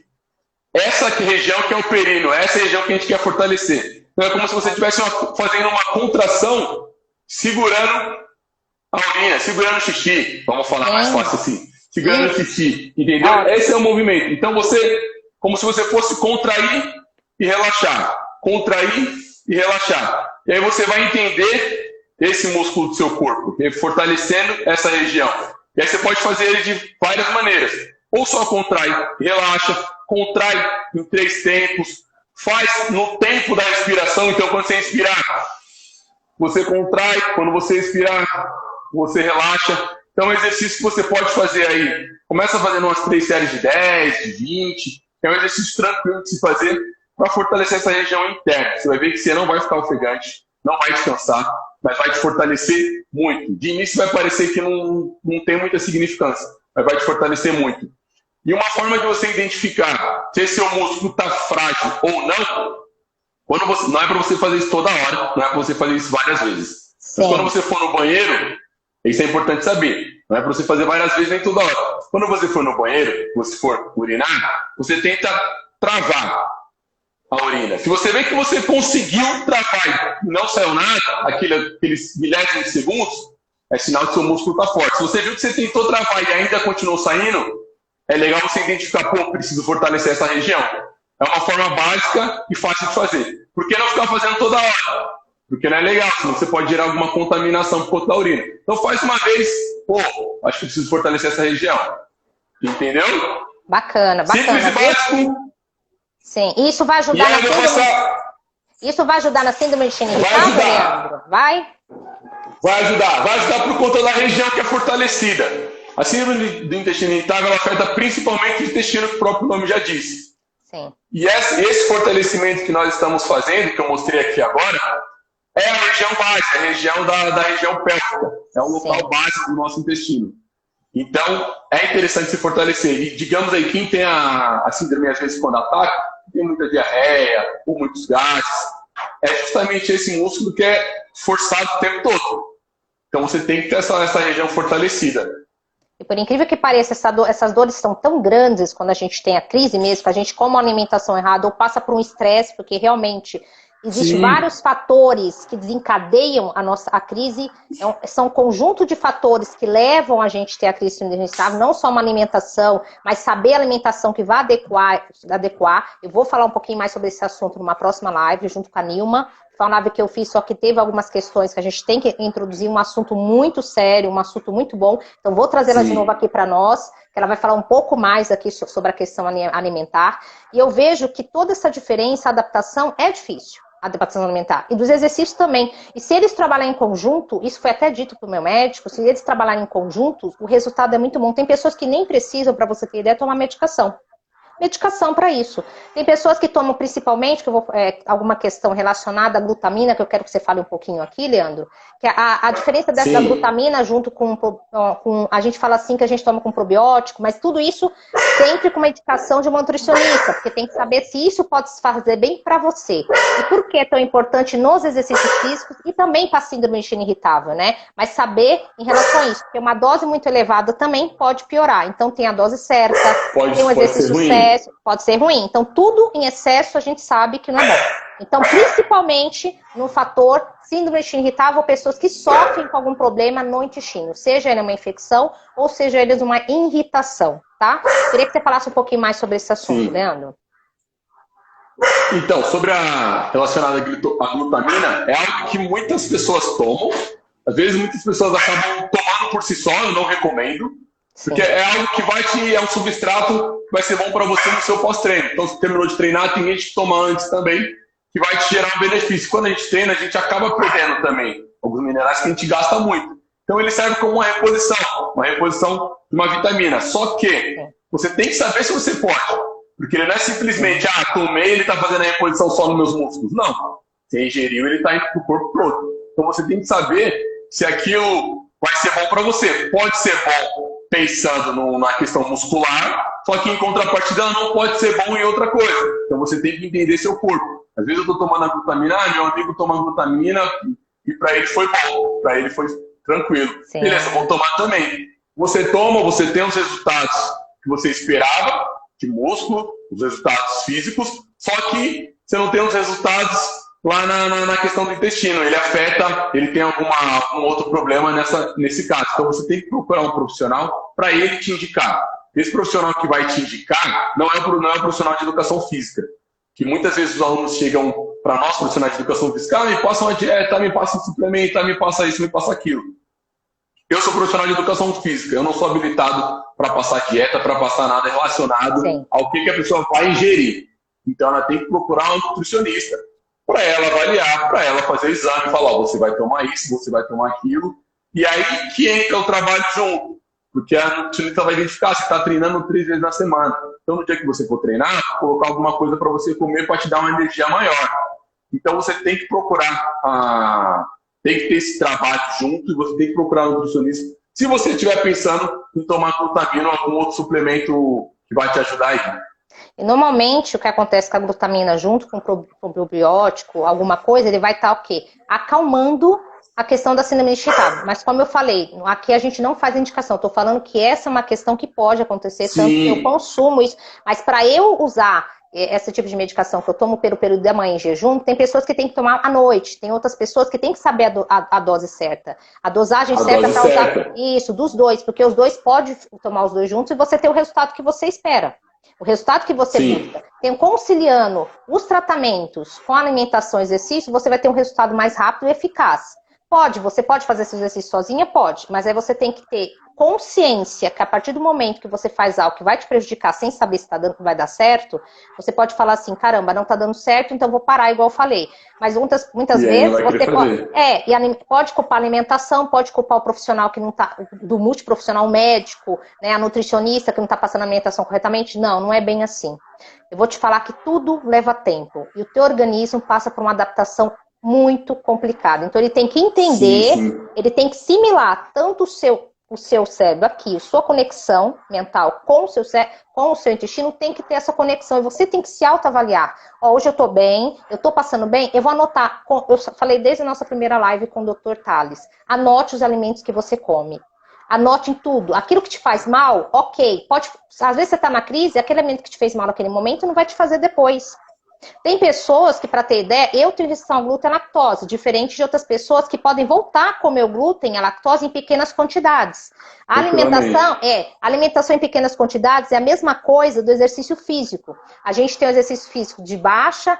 Essa região que é o períneo, essa região que a gente quer fortalecer. Então é como se você estivesse fazendo uma contração, segurando a urina, segurando o xixi. Vamos falar mais fácil assim. Segurando o xixi, entendeu? Esse é o movimento. Então como se você fosse contrair e relaxar. Contrair e relaxar. E aí você vai entender esse músculo do seu corpo, fortalecendo essa região. E aí você pode fazer ele de várias maneiras. Ou só contrai e relaxa, contrai em 3 tempos, faz no tempo da respiração. Então, quando você inspirar, você contrai, quando você expirar, você relaxa. Então, é um exercício que você pode fazer aí. Começa fazendo umas 3 séries de 10, de 20. É um exercício tranquilo de se fazer para fortalecer essa região interna. Você vai ver que você não vai ficar ofegante, não vai descansar, mas vai te fortalecer muito. De início vai parecer que não tem muita significância, mas vai te fortalecer muito. E uma forma de você identificar se esse seu músculo está frágil ou não, não é para você fazer isso toda hora, não é para você fazer isso várias vezes. Sim. Mas quando você for no banheiro, isso é importante saber, não é para você fazer várias vezes nem toda hora. Quando você for no banheiro, você for urinar, você tenta travar a urina. Se você vê que você conseguiu travar e não saiu nada, aqueles milésimos de segundos, é sinal que seu músculo está forte. Se você viu que você tentou travar e ainda continuou saindo, é legal você identificar, preciso fortalecer essa região. É uma forma básica e fácil de fazer. Por que não ficar fazendo toda hora? Porque não é legal, senão você pode gerar alguma contaminação por conta da urina. Então faz uma vez, acho que preciso fortalecer essa região. Entendeu? Bacana. Simples e básico. Sim, e isso vai ajudar na síndrome... Isso vai ajudar na síndrome de intestino irritável, Leandro? Vai? Vai ajudar por conta da região que é fortalecida. A síndrome do intestino irritável ela afeta principalmente o intestino, que o próprio nome já diz. Sim. E esse fortalecimento que nós estamos fazendo, que eu mostrei aqui agora, é a região básica, a região da região pélvica. É o local básico do nosso intestino. Então, é interessante se fortalecer. E digamos aí, quem tem a síndrome, às vezes, quando ataca, tem muita diarreia, ou muitos gases, é justamente esse músculo que é forçado o tempo todo. Então, você tem que ter essa região fortalecida. E por incrível que pareça, essas dores são tão grandes quando a gente tem a crise mesmo, que a gente come uma alimentação errada ou passa por um estresse, porque realmente existem vários fatores que desencadeiam a crise, são um conjunto de fatores que levam a gente a ter a crise irritável, não só uma alimentação, mas saber a alimentação que vai adequar. Eu vou falar um pouquinho mais sobre esse assunto numa próxima live, junto com a Nilma. Foi uma live que eu fiz, só que teve algumas questões que a gente tem que introduzir, um assunto muito sério, um assunto muito bom. Então vou trazer ela de novo aqui para nós, que ela vai falar um pouco mais aqui sobre a questão alimentar. E eu vejo que toda essa diferença, a adaptação é difícil. A adaptação alimentar. E dos exercícios também. E se eles trabalharem em conjunto, isso foi até dito para o meu médico, se eles trabalharem em conjunto, o resultado é muito bom. Tem pessoas que nem precisam, para você ter ideia, tomar medicação. Medicação para isso. Tem pessoas que tomam principalmente, que eu vou, alguma questão relacionada à glutamina, que eu quero que você fale um pouquinho aqui, Leandro, que a diferença da glutamina junto com, a gente fala assim que a gente toma com probiótico, mas tudo isso sempre com uma indicação de uma nutricionista, porque tem que saber se isso pode se fazer bem para você. E por que é tão importante nos exercícios físicos e também para a síndrome de intestino irritável, né? Mas saber em relação a isso, porque uma dose muito elevada também pode piorar. Então tem a dose certa, tem um exercício certo, pode ser ruim. Então, tudo em excesso a gente sabe que não é bom. Então, principalmente no fator síndrome de intestino irritável, pessoas que sofrem com algum problema no intestino, seja ele uma infecção ou seja ele uma irritação, tá? Queria que você falasse um pouquinho mais sobre esse assunto, Leandro. Então, relacionado à glutamina, é algo que muitas pessoas tomam. Às vezes, muitas pessoas acabam tomando por si só, eu não recomendo. Porque é algo que é um substrato que vai ser bom para você no seu pós-treino. Então, se terminou de treinar, tem gente que toma antes também, que vai te gerar um benefício. Quando a gente treina, a gente acaba perdendo também alguns minerais que a gente gasta muito. Então, ele serve como uma reposição de uma vitamina. Só que você tem que saber se você pode. Porque ele não é simplesmente, tomei, ele está fazendo a reposição só nos meus músculos. Não. Você ingeriu, ele está indo para o corpo todo. Então, você tem que saber se aquilo vai ser bom para você. Pode ser bom pensando na questão muscular, só que em contrapartida não pode ser bom em outra coisa. Então você tem que entender seu corpo. Às vezes eu estou tomando a glutamina, meu amigo toma glutamina e para ele foi bom, para ele foi tranquilo. Sim. Beleza, vou tomar também. Você toma, você tem os resultados que você esperava, de músculo, os resultados físicos, só que você não tem os resultados lá na questão do intestino. Ele afeta, ele tem algum outro problema nesse caso. Então você tem que procurar um profissional para ele te indicar. Esse profissional que vai te indicar não é um profissional de educação física. Que muitas vezes os alunos chegam para nós, profissionais de educação física, me passa uma dieta, me passa um suplemento, me passa isso, me passa aquilo. Eu sou profissional de educação física, eu não sou habilitado para passar dieta, para passar nada relacionado ao que a pessoa vai ingerir. Então ela tem que procurar um nutricionista para ela avaliar, para ela fazer o exame, falar, você vai tomar isso, você vai tomar aquilo, e aí que entra o trabalho junto, porque a nutricionista vai identificar se está treinando 3 vezes na semana. Então no dia que você for treinar, colocar alguma coisa para você comer para te dar uma energia maior. Então você tem que procurar tem que ter esse trabalho junto e você tem que procurar um nutricionista. Se você estiver pensando em tomar glutamina ou algum outro suplemento que vai te ajudar aí. E normalmente o que acontece com a glutamina junto com o probiótico, alguma coisa, ele vai estar o quê? Acalmando a questão da síndrome de Chicago. Mas como eu falei, aqui a gente não faz indicação. Estou falando que essa é uma questão que pode acontecer, tanto que eu consumo isso. Mas para eu usar esse tipo de medicação que eu tomo pelo período da manhã em jejum, tem pessoas que têm que tomar à noite, tem outras pessoas que têm que saber a dose certa, a dosagem certa para usar isso, dos dois, porque os dois podem tomar os dois juntos e você ter o resultado que você espera, o resultado que você busca. Tem conciliando os tratamentos com a alimentação e exercício, você vai ter um resultado mais rápido e eficaz. Você pode fazer esse exercício sozinha? Pode, mas aí você tem que ter consciência que a partir do momento que você faz algo que vai te prejudicar sem saber se vai dar certo, você pode falar assim, caramba, não tá dando certo, então vou parar, igual eu falei. Mas muitas vezes você pode culpar a alimentação, pode culpar o profissional que não tá, do multiprofissional médico, né, a nutricionista que não tá passando a alimentação corretamente. Não é bem assim. Eu vou te falar que tudo leva tempo e o teu organismo passa por uma adaptação muito complicada. Então ele tem que entender, ele tem que assimilar tanto o seu cérebro aqui, sua conexão mental com o seu intestino tem que ter essa conexão e você tem que se autoavaliar. Hoje eu tô bem, eu tô passando bem, eu vou anotar, eu falei desde a nossa primeira live com o Dr. Tales, anote os alimentos que você come. Anote em tudo. Aquilo que te faz mal, ok. Às vezes você tá na crise, aquele alimento que te fez mal naquele momento não vai te fazer depois. Tem pessoas que, para ter ideia, eu tenho restrição ao glúten e lactose, diferente de outras pessoas que podem voltar a comer o glúten e a lactose em pequenas quantidades. A alimentação em pequenas quantidades é a mesma coisa do exercício físico. A gente tem o exercício físico de baixa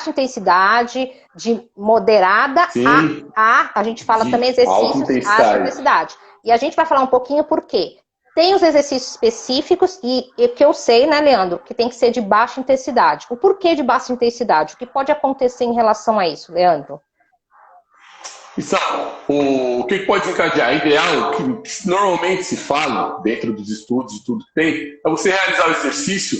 intensidade, de moderada a gente fala também exercícios de alta intensidade. E a gente vai falar um pouquinho por quê. Tem os exercícios específicos e que eu sei, né, Leandro, que tem que ser de baixa intensidade. O porquê de baixa intensidade? O que pode acontecer em relação a isso, Leandro? O que pode encadear? Ideal, que normalmente se fala, dentro dos estudos e tudo que tem, é você realizar o exercício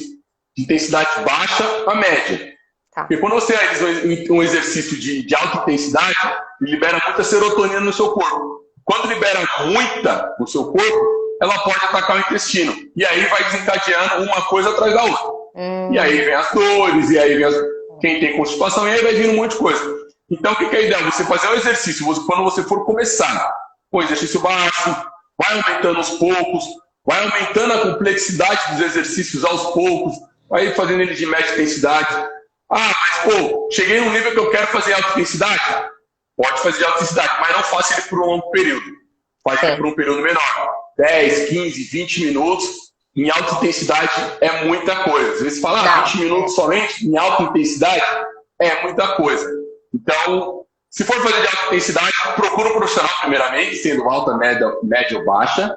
de intensidade baixa a média. Porque quando você realiza um exercício de alta intensidade, ele libera muita serotonina no seu corpo. Quando libera muita no seu corpo, ela pode atacar o intestino. E aí vai desencadeando uma coisa atrás da outra. E aí vem as dores, e aí vem quem tem constipação, e aí vai vindo um monte de coisa. Então o que é ideal? Você fazer um exercício, quando você for começar com exercício baixo, vai aumentando aos poucos, vai aumentando a complexidade dos exercícios aos poucos, vai fazendo eles de média intensidade. Mas cheguei num nível que eu quero fazer alta intensidade? Pode fazer de alta intensidade, mas não faça ele por um longo período. Faz ele por um período menor. 10, 15, 20 minutos em alta intensidade é muita coisa. Às vezes fala, 20 minutos somente em alta intensidade é muita coisa. Então, se for fazer de alta intensidade, procura um profissional primeiramente, sendo alta, média ou baixa.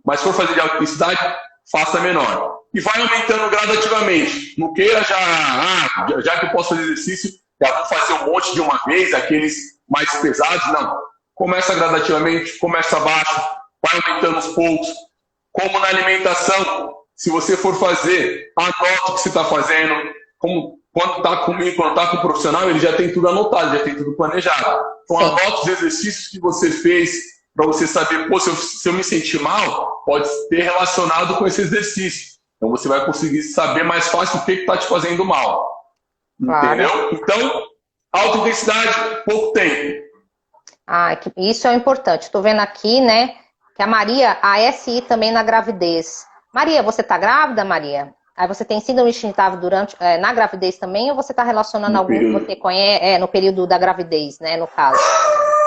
Mas se for fazer de alta intensidade, faça menor. E vai aumentando gradativamente. Não queira já que eu posso fazer exercício, já vou fazer um monte de uma vez, aqueles mais pesados. Não. Começa gradativamente, começa baixo, vai aumentando aos poucos. Como na alimentação, se você for fazer, anota o que você está fazendo. Quando está comigo, quando está com o profissional, ele já tem tudo anotado, já tem tudo planejado. Então, anota os exercícios que você fez para você saber, se eu me sentir mal, pode ter relacionado com esse exercício. Então, você vai conseguir saber mais fácil o que está te fazendo mal. Entendeu? Então, alta intensidade, pouco tempo. Ah, isso é importante. Estou vendo aqui, né, que a Maria, a SI também na gravidez. Maria, você está grávida, Maria? Aí você tem síndrome instintável na gravidez também, ou você está relacionando No algum que período. você conhece, no período da gravidez, né, no caso?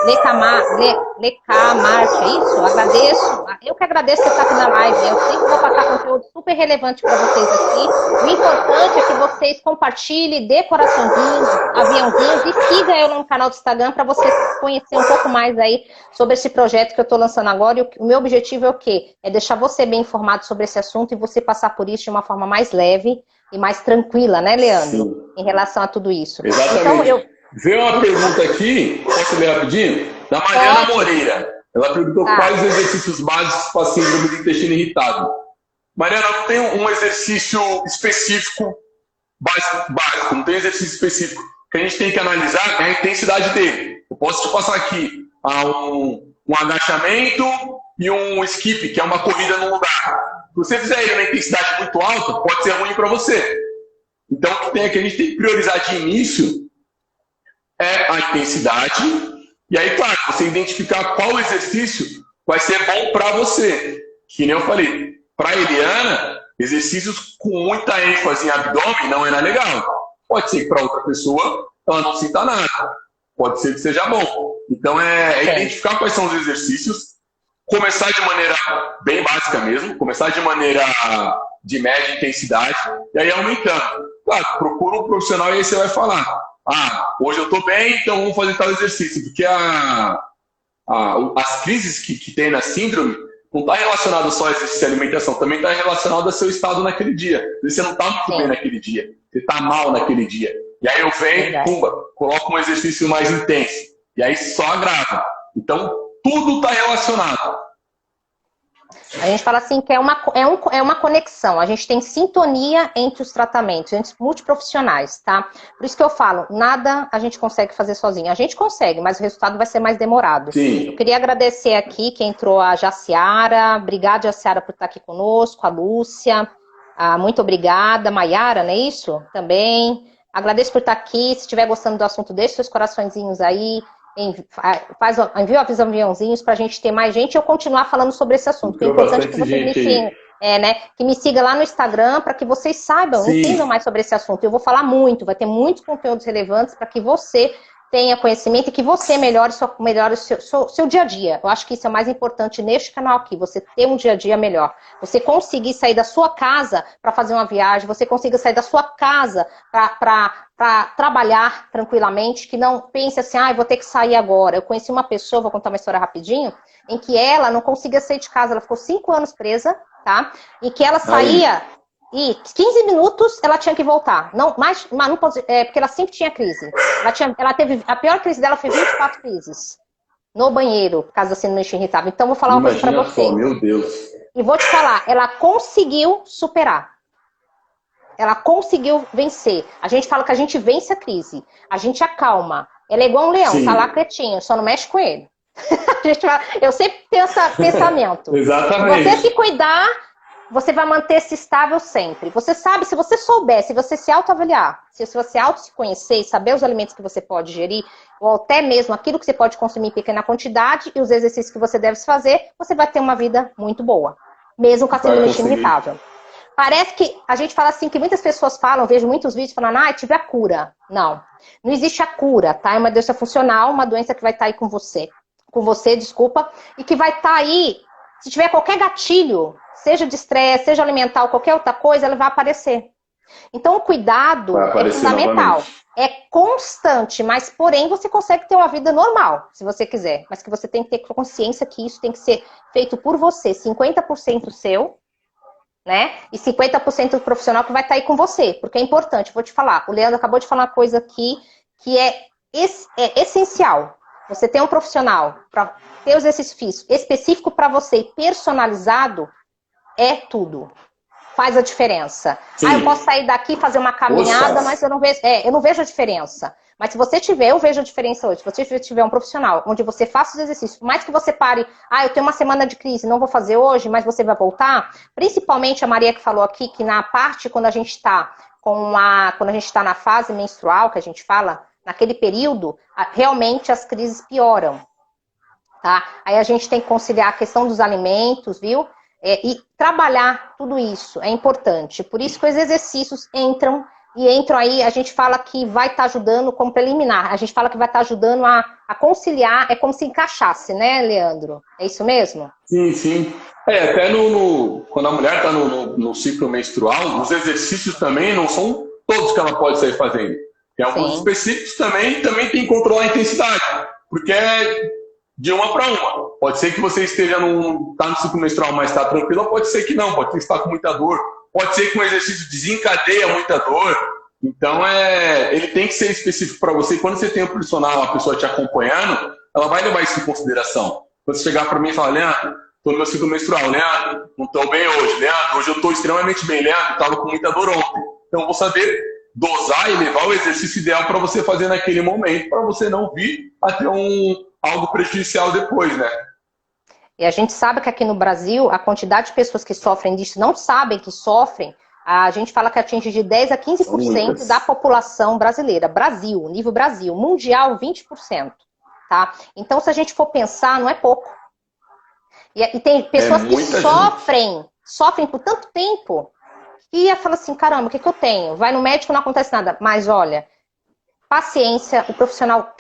Marte, é isso? Agradeço. Eu que agradeço você estar aqui na live. Eu sempre vou passar conteúdo super relevante para vocês aqui. O importante é que vocês compartilhem, dê coraçãozinhos, aviãozinhos e siga eu no canal do Instagram para vocês conhecerem um pouco mais aí sobre esse projeto que eu estou lançando agora. E o meu objetivo é o quê? É deixar você bem informado sobre esse assunto e você passar por isso de uma forma mais leve e mais tranquila, né, Leandro? Sim. Em relação a tudo isso. Exatamente. Então, Veio uma pergunta aqui, posso ler rapidinho? Da Mariana Moreira. Ela perguntou quais exercícios básicos para síndrome do intestino irritado. Mariana, não tem um exercício específico básico, não tem exercício específico. O que a gente tem que analisar é a intensidade dele. Eu posso te passar aqui um agachamento e um skip, que é uma corrida num lugar. Se você fizer ele na intensidade muito alta, pode ser ruim para você. Então, o que a gente tem que priorizar de início é a intensidade. E aí, claro, você identificar qual exercício vai ser bom para você. Que nem eu falei, para a Eliana, exercícios com muita ênfase em abdômen não era legal. Pode ser que para outra pessoa ela não sinta nada. Pode ser que seja bom. Então, é identificar quais são os exercícios, começar de maneira bem básica mesmo, começar de maneira de média intensidade, e aí aumentando. Claro, procura um profissional e aí você vai falar: hoje eu estou bem, então vamos fazer tal exercício. Porque as crises que tem na síndrome não está relacionado só a exercício de alimentação, também está relacionado ao seu estado naquele dia. Você não está muito bem naquele dia, você está mal naquele dia. E aí eu venho, pumba, coloco um exercício mais intenso. E aí só agrava. Então, tudo está relacionado. A gente fala assim que é uma conexão, a gente tem sintonia entre os tratamentos, entre os multiprofissionais, tá? Por isso que eu falo, nada a gente consegue fazer sozinho. A gente consegue, mas o resultado vai ser mais demorado. Sim. Eu queria agradecer aqui que entrou a Jaciara, obrigada, Jaciara, por estar aqui conosco, a Lúcia, muito obrigada, Maiara, não é isso? Também. Agradeço por estar aqui, se estiver gostando do assunto, deixe seus coraçõezinhos aí. Envia aviãozinhos para a gente ter mais gente e eu continuar falando sobre esse assunto. É importante que você que me siga lá no Instagram para que vocês saibam, entendam mais sobre esse assunto. Eu vou falar muito, vai ter muitos conteúdos relevantes para que você tenha conhecimento e que você melhore o seu dia a dia. Eu acho que isso é o mais importante neste canal aqui, você ter um dia a dia melhor. Você conseguir sair da sua casa para fazer uma viagem, você consiga sair da sua casa para trabalhar tranquilamente, que não pense assim, vou ter que sair agora. Eu conheci uma pessoa, vou contar uma história rapidinho, em que ela não conseguia sair de casa, ela ficou 5 anos presa, tá? E que ela saía... E 15 minutos ela tinha que voltar. Mas não pode, porque ela sempre tinha crise. Ela teve, a pior crise dela foi 24 crises no banheiro, por causa da síndrome irritável. Então, vou falar uma coisa para você. Meu Deus. E vou te falar, ela conseguiu superar. Ela conseguiu vencer. A gente fala que a gente vence a crise. A gente acalma. Ela é igual um leão, tá lá quietinho, só não mexe com ele. Eu sempre tenho esse pensamento. Exatamente. Você se cuidar... Você vai manter-se estável sempre. Você sabe, se você souber, se você se autoavaliar, se você se conhecer e saber os alimentos que você pode gerir, ou até mesmo aquilo que você pode consumir em pequena quantidade e os exercícios que você deve fazer, você vai ter uma vida muito boa. Mesmo com a síndrome irritável. Parece que a gente fala assim, que muitas pessoas falam, vejo muitos vídeos falando, tive a cura. Não existe a cura, tá? É uma doença funcional, uma doença que vai estar aí com você, e que vai estar aí, se tiver qualquer gatilho, seja de estresse, seja alimentar ou qualquer outra coisa, ela vai aparecer. Então, o cuidado é fundamental. Novamente. É constante, mas, porém, você consegue ter uma vida normal, se você quiser. Mas que você tem que ter consciência que isso tem que ser feito por você. 50% seu, né? E 50% do profissional que vai estar aí com você. Porque é importante, vou te falar. O Leandro acabou de falar uma coisa aqui que é essencial. Você tem um profissional para ter os exercícios específico para você e personalizado, é tudo. Faz a diferença. Eu posso sair daqui e fazer uma caminhada, mas eu não vejo a diferença. Mas se você tiver, eu vejo a diferença hoje. Se você tiver um profissional onde você faça os exercícios, por mais que você pare, eu tenho uma semana de crise, não vou fazer hoje, mas você vai voltar. Principalmente a Maria que falou aqui, que na parte quando a gente está na fase menstrual, que a gente fala, naquele período, realmente as crises pioram. tá? Aí a gente tem que conciliar a questão dos alimentos, viu? E trabalhar tudo isso é importante. Por isso que os exercícios entram aí, a gente fala que vai estar ajudando como preliminar, a gente fala que vai estar ajudando a conciliar, é como se encaixasse, né, Leandro? É isso mesmo? Sim, sim. Até quando a mulher está no ciclo menstrual, os exercícios também não são todos que ela pode sair fazendo. Tem alguns específicos também tem que controlar a intensidade, porque é de uma para uma. Pode ser que você esteja no ciclo menstrual, mas está tranquila, pode ser que não, pode ser que está com muita dor. Pode ser que um exercício desencadeia muita dor. Então, ele tem que ser específico para você. E quando você tem um profissional, uma pessoa te acompanhando, ela vai levar isso em consideração. Quando você chegar para mim e falar, Leandro, estou no meu ciclo menstrual, Leandro, não estou bem hoje, Leandro, hoje eu estou extremamente bem, Leandro, estava com muita dor ontem. Então, eu vou saber dosar e levar o exercício ideal para você fazer naquele momento, para você não vir a ter algo prejudicial depois, né? E a gente sabe que aqui no Brasil, a quantidade de pessoas que sofrem disso, não sabem que sofrem, a gente fala que atinge de 10% a 15% da população brasileira. Brasil, nível Brasil. Mundial, 20%. Tá? Então, se a gente for pensar, não é pouco. E tem pessoas que sofrem por tanto tempo, e fala assim, caramba, o que eu tenho? Vai no médico, não acontece nada. Mas, olha, paciência, o profissional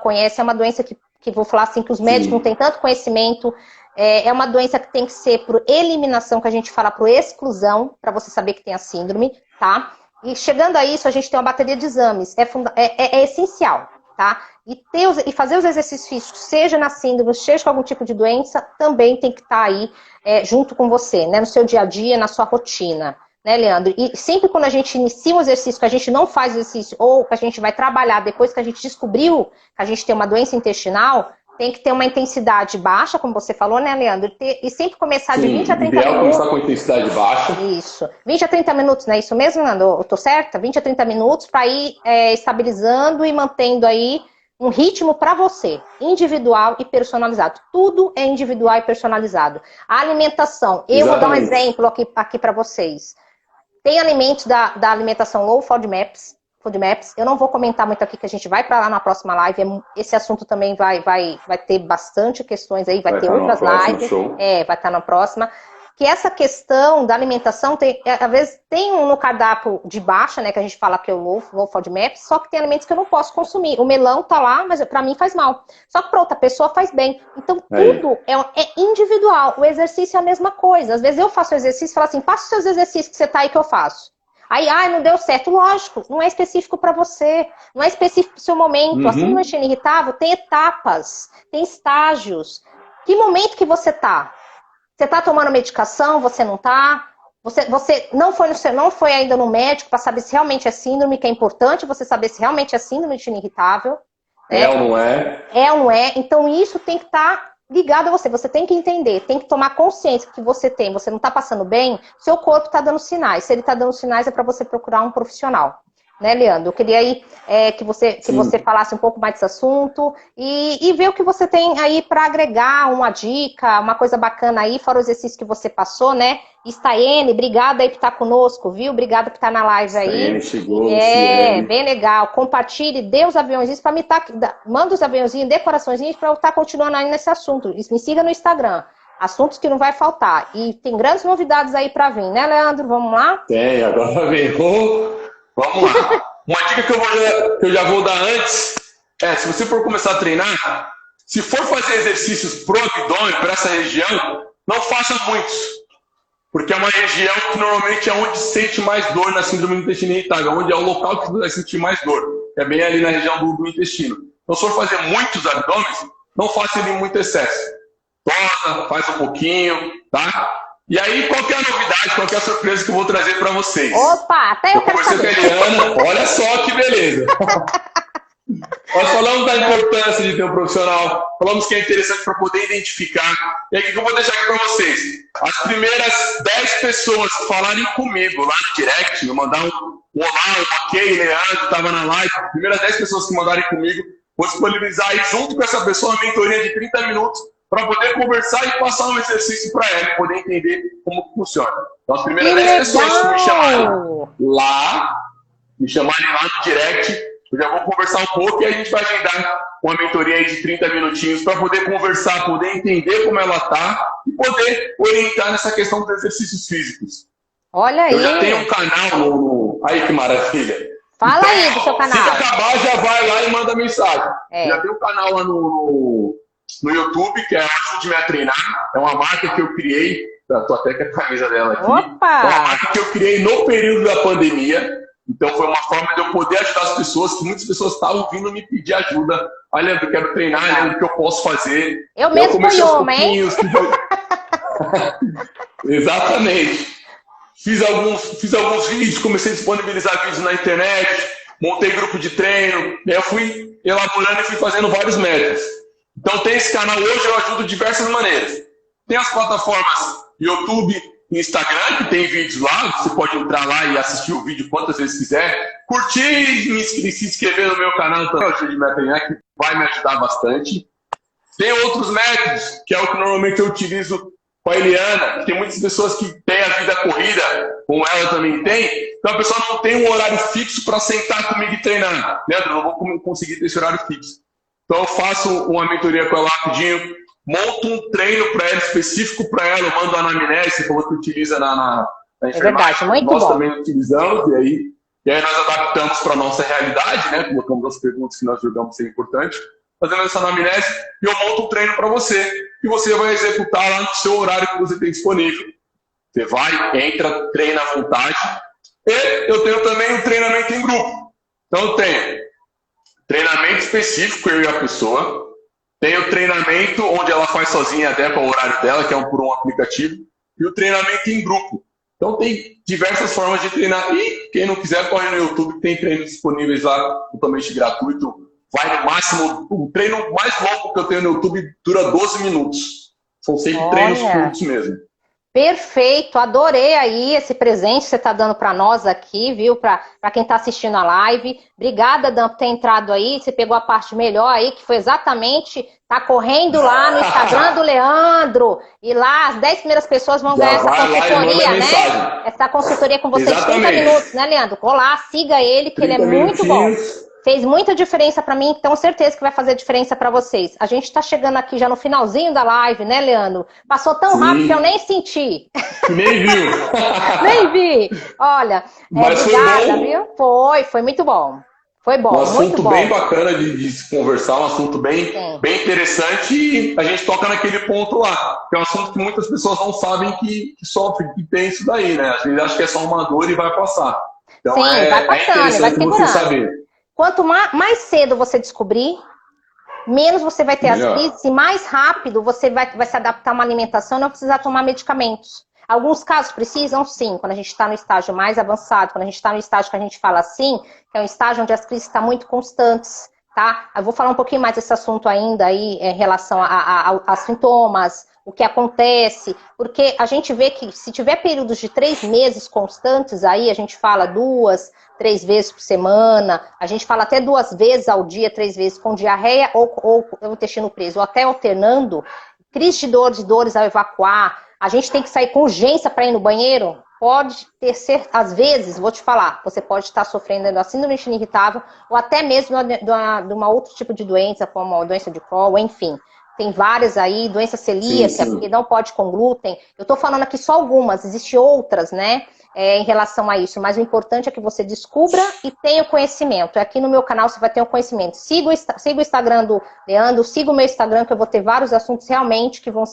conhece, é uma doença que vou falar assim, que os médicos não têm tanto conhecimento, é uma doença que tem que ser por eliminação, que a gente fala por exclusão, para você saber que tem a síndrome, tá? E chegando a isso, a gente tem uma bateria de exames, é essencial, tá? E fazer os exercícios físicos, seja na síndrome, seja com algum tipo de doença, também tem que estar aí junto com você, né? No seu dia a dia, na sua rotina. Né, Leandro? E sempre quando a gente inicia um exercício, que a gente não faz exercício, ou que a gente vai trabalhar depois que a gente descobriu que a gente tem uma doença intestinal, tem que ter uma intensidade baixa, como você falou, né, Leandro? E sempre começar de 20 a 30 minutos. Começar com intensidade baixa. Isso. 20 a 30 minutos, não é isso mesmo, Leandro? Eu tô certa? 20 a 30 minutos para ir estabilizando e mantendo aí um ritmo para você, individual e personalizado. Tudo é individual e personalizado. A alimentação, eu vou dar um exemplo aqui para vocês. Tem alimentos da alimentação low FODMAPs. Eu não vou comentar muito aqui, que a gente vai para lá na próxima live. Esse assunto também vai ter bastante questões aí, vai ter outras lives. Vai estar na próxima. Que essa questão da alimentação, às vezes tem no cardápio de baixa, né, que a gente fala que é o low FODMAP, só que tem alimentos que eu não posso consumir. O melão tá lá, mas para mim faz mal. Só que para outra pessoa faz bem. Então tudo é individual. O exercício é a mesma coisa. Às vezes eu faço exercício e falo assim, passa os seus exercícios que você tá aí que eu faço. Aí, não deu certo. Lógico, não é específico para você, não é específico para o seu momento. Assim, no intestino irritável, tem etapas, tem estágios. Que momento que você tá? Você está tomando medicação, você não está? Você não foi ainda no médico para saber se realmente é síndrome, que é importante você saber se realmente é síndrome de intestino irritável. Né? Ou não é? Ou não é. Então isso tem que estar ligado a você. Você tem que entender, tem que tomar consciência que você não está passando bem, seu corpo está dando sinais. Se ele está dando sinais, é para você procurar um profissional. Né, Leandro? Eu queria aí que você falasse um pouco mais desse assunto e ver o que você tem aí para agregar, uma dica, uma coisa bacana aí, fora o exercício que você passou, né? Staiene, obrigada aí por estar conosco, viu? Obrigada por estar na live aí. Chegou, bem legal. Compartilhe, dê os aviãozinhos para me manda os aviãozinhos, dê coraçõezinhos para eu estar continuando aí nesse assunto. Me siga no Instagram. Assuntos que não vai faltar. E tem grandes novidades aí para vir, né, Leandro? Vamos lá? Tem, agora vem. Vamos lá. Uma dica que eu já vou dar antes se você for começar a treinar, se for fazer exercícios pro abdômen, para essa região, não faça muitos. Porque é uma região que normalmente é onde sente mais dor na síndrome do intestino irritável, onde é o local que você vai sentir mais dor. É bem ali na região do intestino. Então, se for fazer muitos abdômenes, não faça ele em muito excesso. Tosa, faz um pouquinho, tá? E aí, qual que é a novidade, qual que é a surpresa que eu vou trazer para vocês? Opa, até eu quero conversei com a Eliana, olha só que beleza. Nós falamos da importância de ter um profissional, falamos que é interessante para poder identificar. E aí, o que eu vou deixar aqui para vocês? As primeiras 10 pessoas que falarem comigo lá no direct, me mandar um olá, um ok, Leandro, estava na live. As primeiras 10 pessoas que mandarem comigo, vou disponibilizar aí junto com essa pessoa uma mentoria de 30 minutos para poder conversar e passar um exercício para ela, poder entender como funciona. Então, as primeiras 10 pessoas que me chamarem lá no direct, eu já vou conversar um pouco e a gente vai agendar uma mentoria aí de 30 minutinhos para poder conversar, poder entender como ela está e poder orientar nessa questão dos exercícios físicos. Olha aí. Eu já tenho um canal no... Aí que maravilha. Fala então, aí do seu canal. Se acabar, já vai lá e manda mensagem. Já tem um canal lá no YouTube, que é Ajude-me a Treinar. É uma marca que eu criei. Estou até com a camisa dela aqui. Opa! É uma marca que eu criei no período da pandemia. Então foi uma forma de eu poder ajudar as pessoas, que muitas pessoas estavam vindo me pedir ajuda. Olha, eu quero treinar, Leandro, o que eu posso fazer? Eu mesmo fui uma, hein? Exatamente. Fiz alguns vídeos, comecei a disponibilizar vídeos na internet, montei grupo de treino, e aí eu fui elaborando e fui fazendo vários métodos. Então tem esse canal hoje, eu ajudo de diversas maneiras. Tem as plataformas YouTube e Instagram, que tem vídeos lá, você pode entrar lá e assistir o vídeo quantas vezes quiser. Curtir e se inscrever no meu canal também, Ajude-me a Treinar, que vai me ajudar bastante. Tem outros métodos, que é o que normalmente eu utilizo com a Eliana, que tem muitas pessoas que têm a vida corrida, como ela também tem, então a pessoa não tem um horário fixo para sentar comigo e treinar. Leandro, eu não vou conseguir ter esse horário fixo. Então eu faço uma mentoria com ela rapidinho, monto um treino para ela, específico para ela, eu mando a anamnese, como que utiliza na enfermagem. É verdade, muito nós bom. Também utilizamos, e aí nós adaptamos para a nossa realidade, né? Colocamos as perguntas que nós julgamos ser importantes, fazendo essa anamnese, e eu monto um treino para você, e você vai executar lá no seu horário que você tem disponível. Você vai, entra, treina à vontade. E eu tenho também um treinamento em grupo. Então eu tenho treinamento específico, eu e a pessoa. Tenho treinamento onde ela faz sozinha, adequa ao horário dela, que é por um aplicativo. E o treinamento em grupo. Então tem diversas formas de treinar. E quem não quiser, corre no YouTube, tem treinos disponíveis lá, totalmente gratuito. Vai no máximo, o treino mais longo que eu tenho no YouTube dura 12 minutos. São sempre treinos curtos mesmo. Perfeito, adorei aí esse presente que você está dando para nós aqui, viu? Para quem está assistindo a live. Obrigada, Dan, por ter entrado aí. Você pegou a parte melhor aí, que foi exatamente tá correndo lá no Instagram do Leandro. E lá as 10 primeiras pessoas vão ganhar essa consultoria, né? Essa consultoria com você de 30 minutos, né, Leandro? Vou lá, siga ele, que ele é muito bom. Fez muita diferença para mim, então certeza que vai fazer diferença para vocês. A gente está chegando aqui já no finalzinho da live, né, Leandro? Passou tão rápido que eu nem senti. Nem viu. Nem vi. Olha, obrigada, viu? Foi muito bom. Foi bom, um assunto muito bom. Bem bacana de se conversar, um assunto bem interessante, e a gente toca naquele ponto lá. Que é um assunto que muitas pessoas não sabem que sofre, que tem isso daí, né? Às vezes acham que é só uma dor e vai passar. Então vai passando, vai segurando. você saber. Quanto mais cedo você descobrir, menos você vai ter as crises e mais rápido você vai se adaptar a uma alimentação e não precisar tomar medicamentos. Alguns casos precisam, sim, quando a gente está no estágio mais avançado, quando a gente está no estágio que a gente fala assim, que é um estágio onde as crises estão muito constantes, tá? Eu vou falar um pouquinho mais desse assunto ainda aí em relação a sintomas, o que acontece, porque a gente vê que se tiver períodos de 3 meses constantes, aí a gente fala 2, 3 vezes por semana, a gente fala até 2 vezes ao dia, 3 vezes com diarreia ou o intestino preso, ou até alternando, crise de dores ao evacuar, a gente tem que sair com urgência para ir no banheiro, pode ter ser, às vezes, vou te falar, você pode estar sofrendo da síndrome de irritável, ou até mesmo de uma outro tipo de doença, como a doença de Crohn, enfim. Tem várias aí, doença celíaca, porque não pode com glúten. Eu estou falando aqui só algumas, existem outras, né, em relação a isso. Mas o importante é que você descubra e tenha o conhecimento. Aqui no meu canal você vai ter o conhecimento. Siga o Instagram do Leandro, siga o meu Instagram, que eu vou ter vários assuntos realmente que vão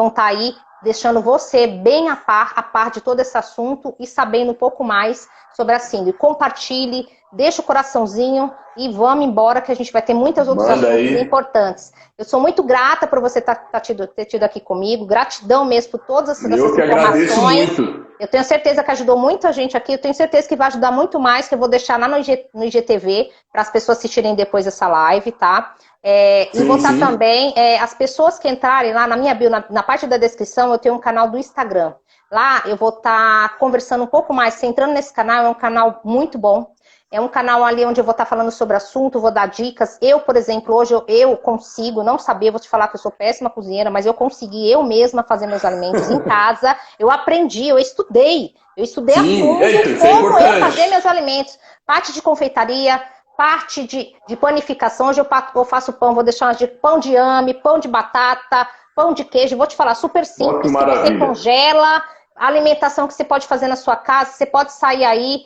estar aí, deixando você bem a par de todo esse assunto e sabendo um pouco mais sobre a síndrome. Compartilhe, deixa o coraçãozinho e vamos embora, que a gente vai ter muitos outros assuntos importantes. Eu sou muito grata por você ter tido aqui comigo. Gratidão mesmo por todas essas informações. Agradeço muito. Eu tenho certeza que ajudou muita gente aqui. Eu tenho certeza que vai ajudar muito mais, que eu vou deixar lá no IGTV para as pessoas assistirem depois essa live, tá? E vou estar também, as pessoas que entrarem lá na minha bio, na parte da descrição, eu tenho um canal do Instagram. Lá eu vou estar conversando um pouco mais. Você entrando nesse canal, é um canal muito bom. É um canal ali onde eu vou estar falando sobre assunto, vou dar dicas. Eu, por exemplo, hoje eu consigo, não saber, vou te falar que eu sou péssima cozinheira, mas eu consegui eu mesma fazer meus alimentos em casa. Eu aprendi, eu estudei a fundo como eu fazer meus alimentos. Parte de confeitaria, parte de panificação. Hoje eu faço pão, vou deixar umas de pão de inhame, pão de batata, pão de queijo. Vou te falar, super simples, que você congela, a alimentação que você pode fazer na sua casa, você pode sair aí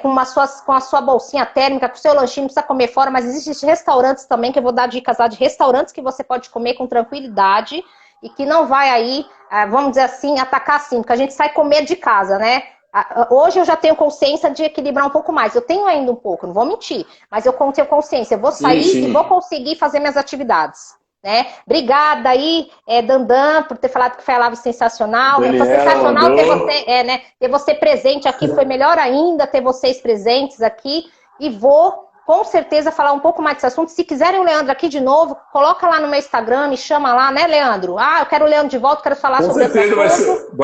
com a sua bolsinha térmica, com o seu lanchinho, não precisa comer fora, mas existem restaurantes também, que eu vou dar dicas lá de restaurantes que você pode comer com tranquilidade e que não vai aí, vamos dizer assim, atacar assim, porque a gente sai comer de casa, né? Hoje eu já tenho consciência de equilibrar um pouco mais. Eu tenho ainda um pouco, não vou mentir, mas eu tenho consciência. Eu vou sair e vou conseguir fazer minhas atividades. Né? Obrigada aí, Dandan, por ter falado que foi a live sensacional. Foi sensacional ter você presente aqui. Foi melhor ainda ter vocês presentes aqui. E vou, com certeza, falar um pouco mais desse assunto. Se quiserem o Leandro aqui de novo, coloca lá no meu Instagram, me chama lá, né, Leandro? Eu quero o Leandro de volta, quero falar sobre esse assunto.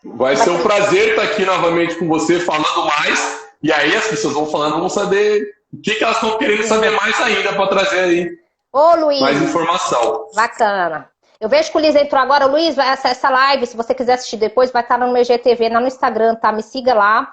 Vai ser um prazer estar aqui novamente com você, falando mais. E aí as pessoas vão falando, vão saber o que elas estão querendo saber mais ainda para trazer aí. Ô, Luiz. Mais informação. Bacana. Eu vejo que o Luiz entrou agora. Luiz, essa live, se você quiser assistir depois, vai estar no meu IGTV, no Instagram, tá? Me siga lá.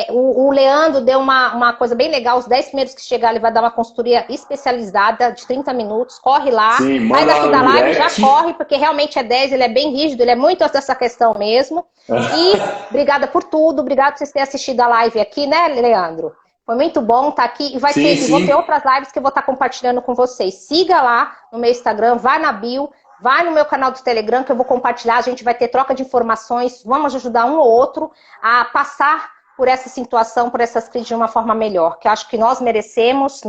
O Leandro deu uma coisa bem legal. Os 10 primeiros que chegar, ele vai dar uma consultoria especializada de 30 minutos. Corre lá. Sim, sai daqui da live, já corre, porque realmente é 10, ele é bem rígido, ele é muito dessa questão mesmo. E obrigada por tudo. Obrigada por vocês terem assistido a live aqui, né, Leandro? Foi muito bom estar aqui e vou ter outras lives que eu vou estar compartilhando com vocês. Siga lá no meu Instagram, vai na bio, vai no meu canal do Telegram que eu vou compartilhar, a gente vai ter troca de informações, vamos ajudar um ou outro a passar por essa situação, por essas crises de uma forma melhor, que eu acho que nós merecemos,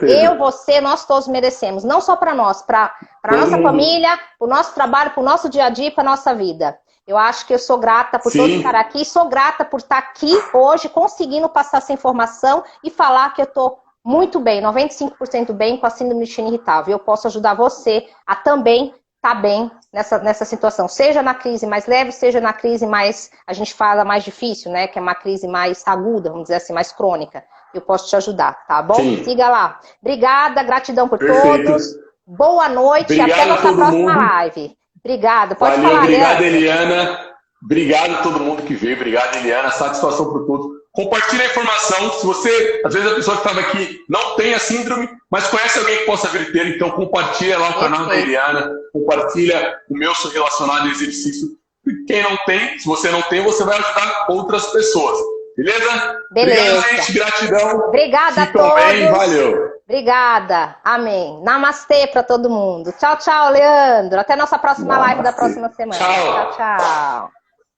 eu, você, nós todos merecemos, não só para nós, para a nossa família, para o nosso trabalho, para o nosso dia a dia, para a nossa vida. Eu acho que eu sou grata por todos estar aqui, sou grata por estar aqui hoje, conseguindo passar essa informação e falar que eu estou muito bem, 95% bem com a síndrome de Chikungunya irritável. Eu posso ajudar você a também estar bem nessa situação, seja na crise mais leve, seja na crise mais, a gente fala mais difícil, né, que é uma crise mais aguda, vamos dizer assim, mais crônica. Eu posso te ajudar, tá bom? Siga lá. Obrigada, gratidão por todos. Boa noite e até a nossa próxima live. Obrigada, pode falar, obrigado, Eliana. Obrigado a todo mundo que veio. Obrigado, Eliana. Satisfação por todos. Compartilhe a informação. Se você, às vezes a pessoa que estava aqui não tem a síndrome, mas conhece alguém que possa vir ter, então compartilha lá o canal da Eliana. Compartilha o meu relacionado ao exercício. E quem não tem, se você não tem, você vai ajudar outras pessoas. Beleza? Obrigado, gente. Gratidão. Obrigada a todos. Bem, valeu. Obrigada. Amém. Namastê para todo mundo. Tchau, tchau, Leandro. Até nossa próxima live da próxima semana. Tchau. Tchau, tchau.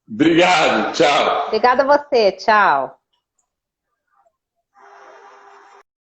Obrigado. Tchau. Obrigada a você. Tchau.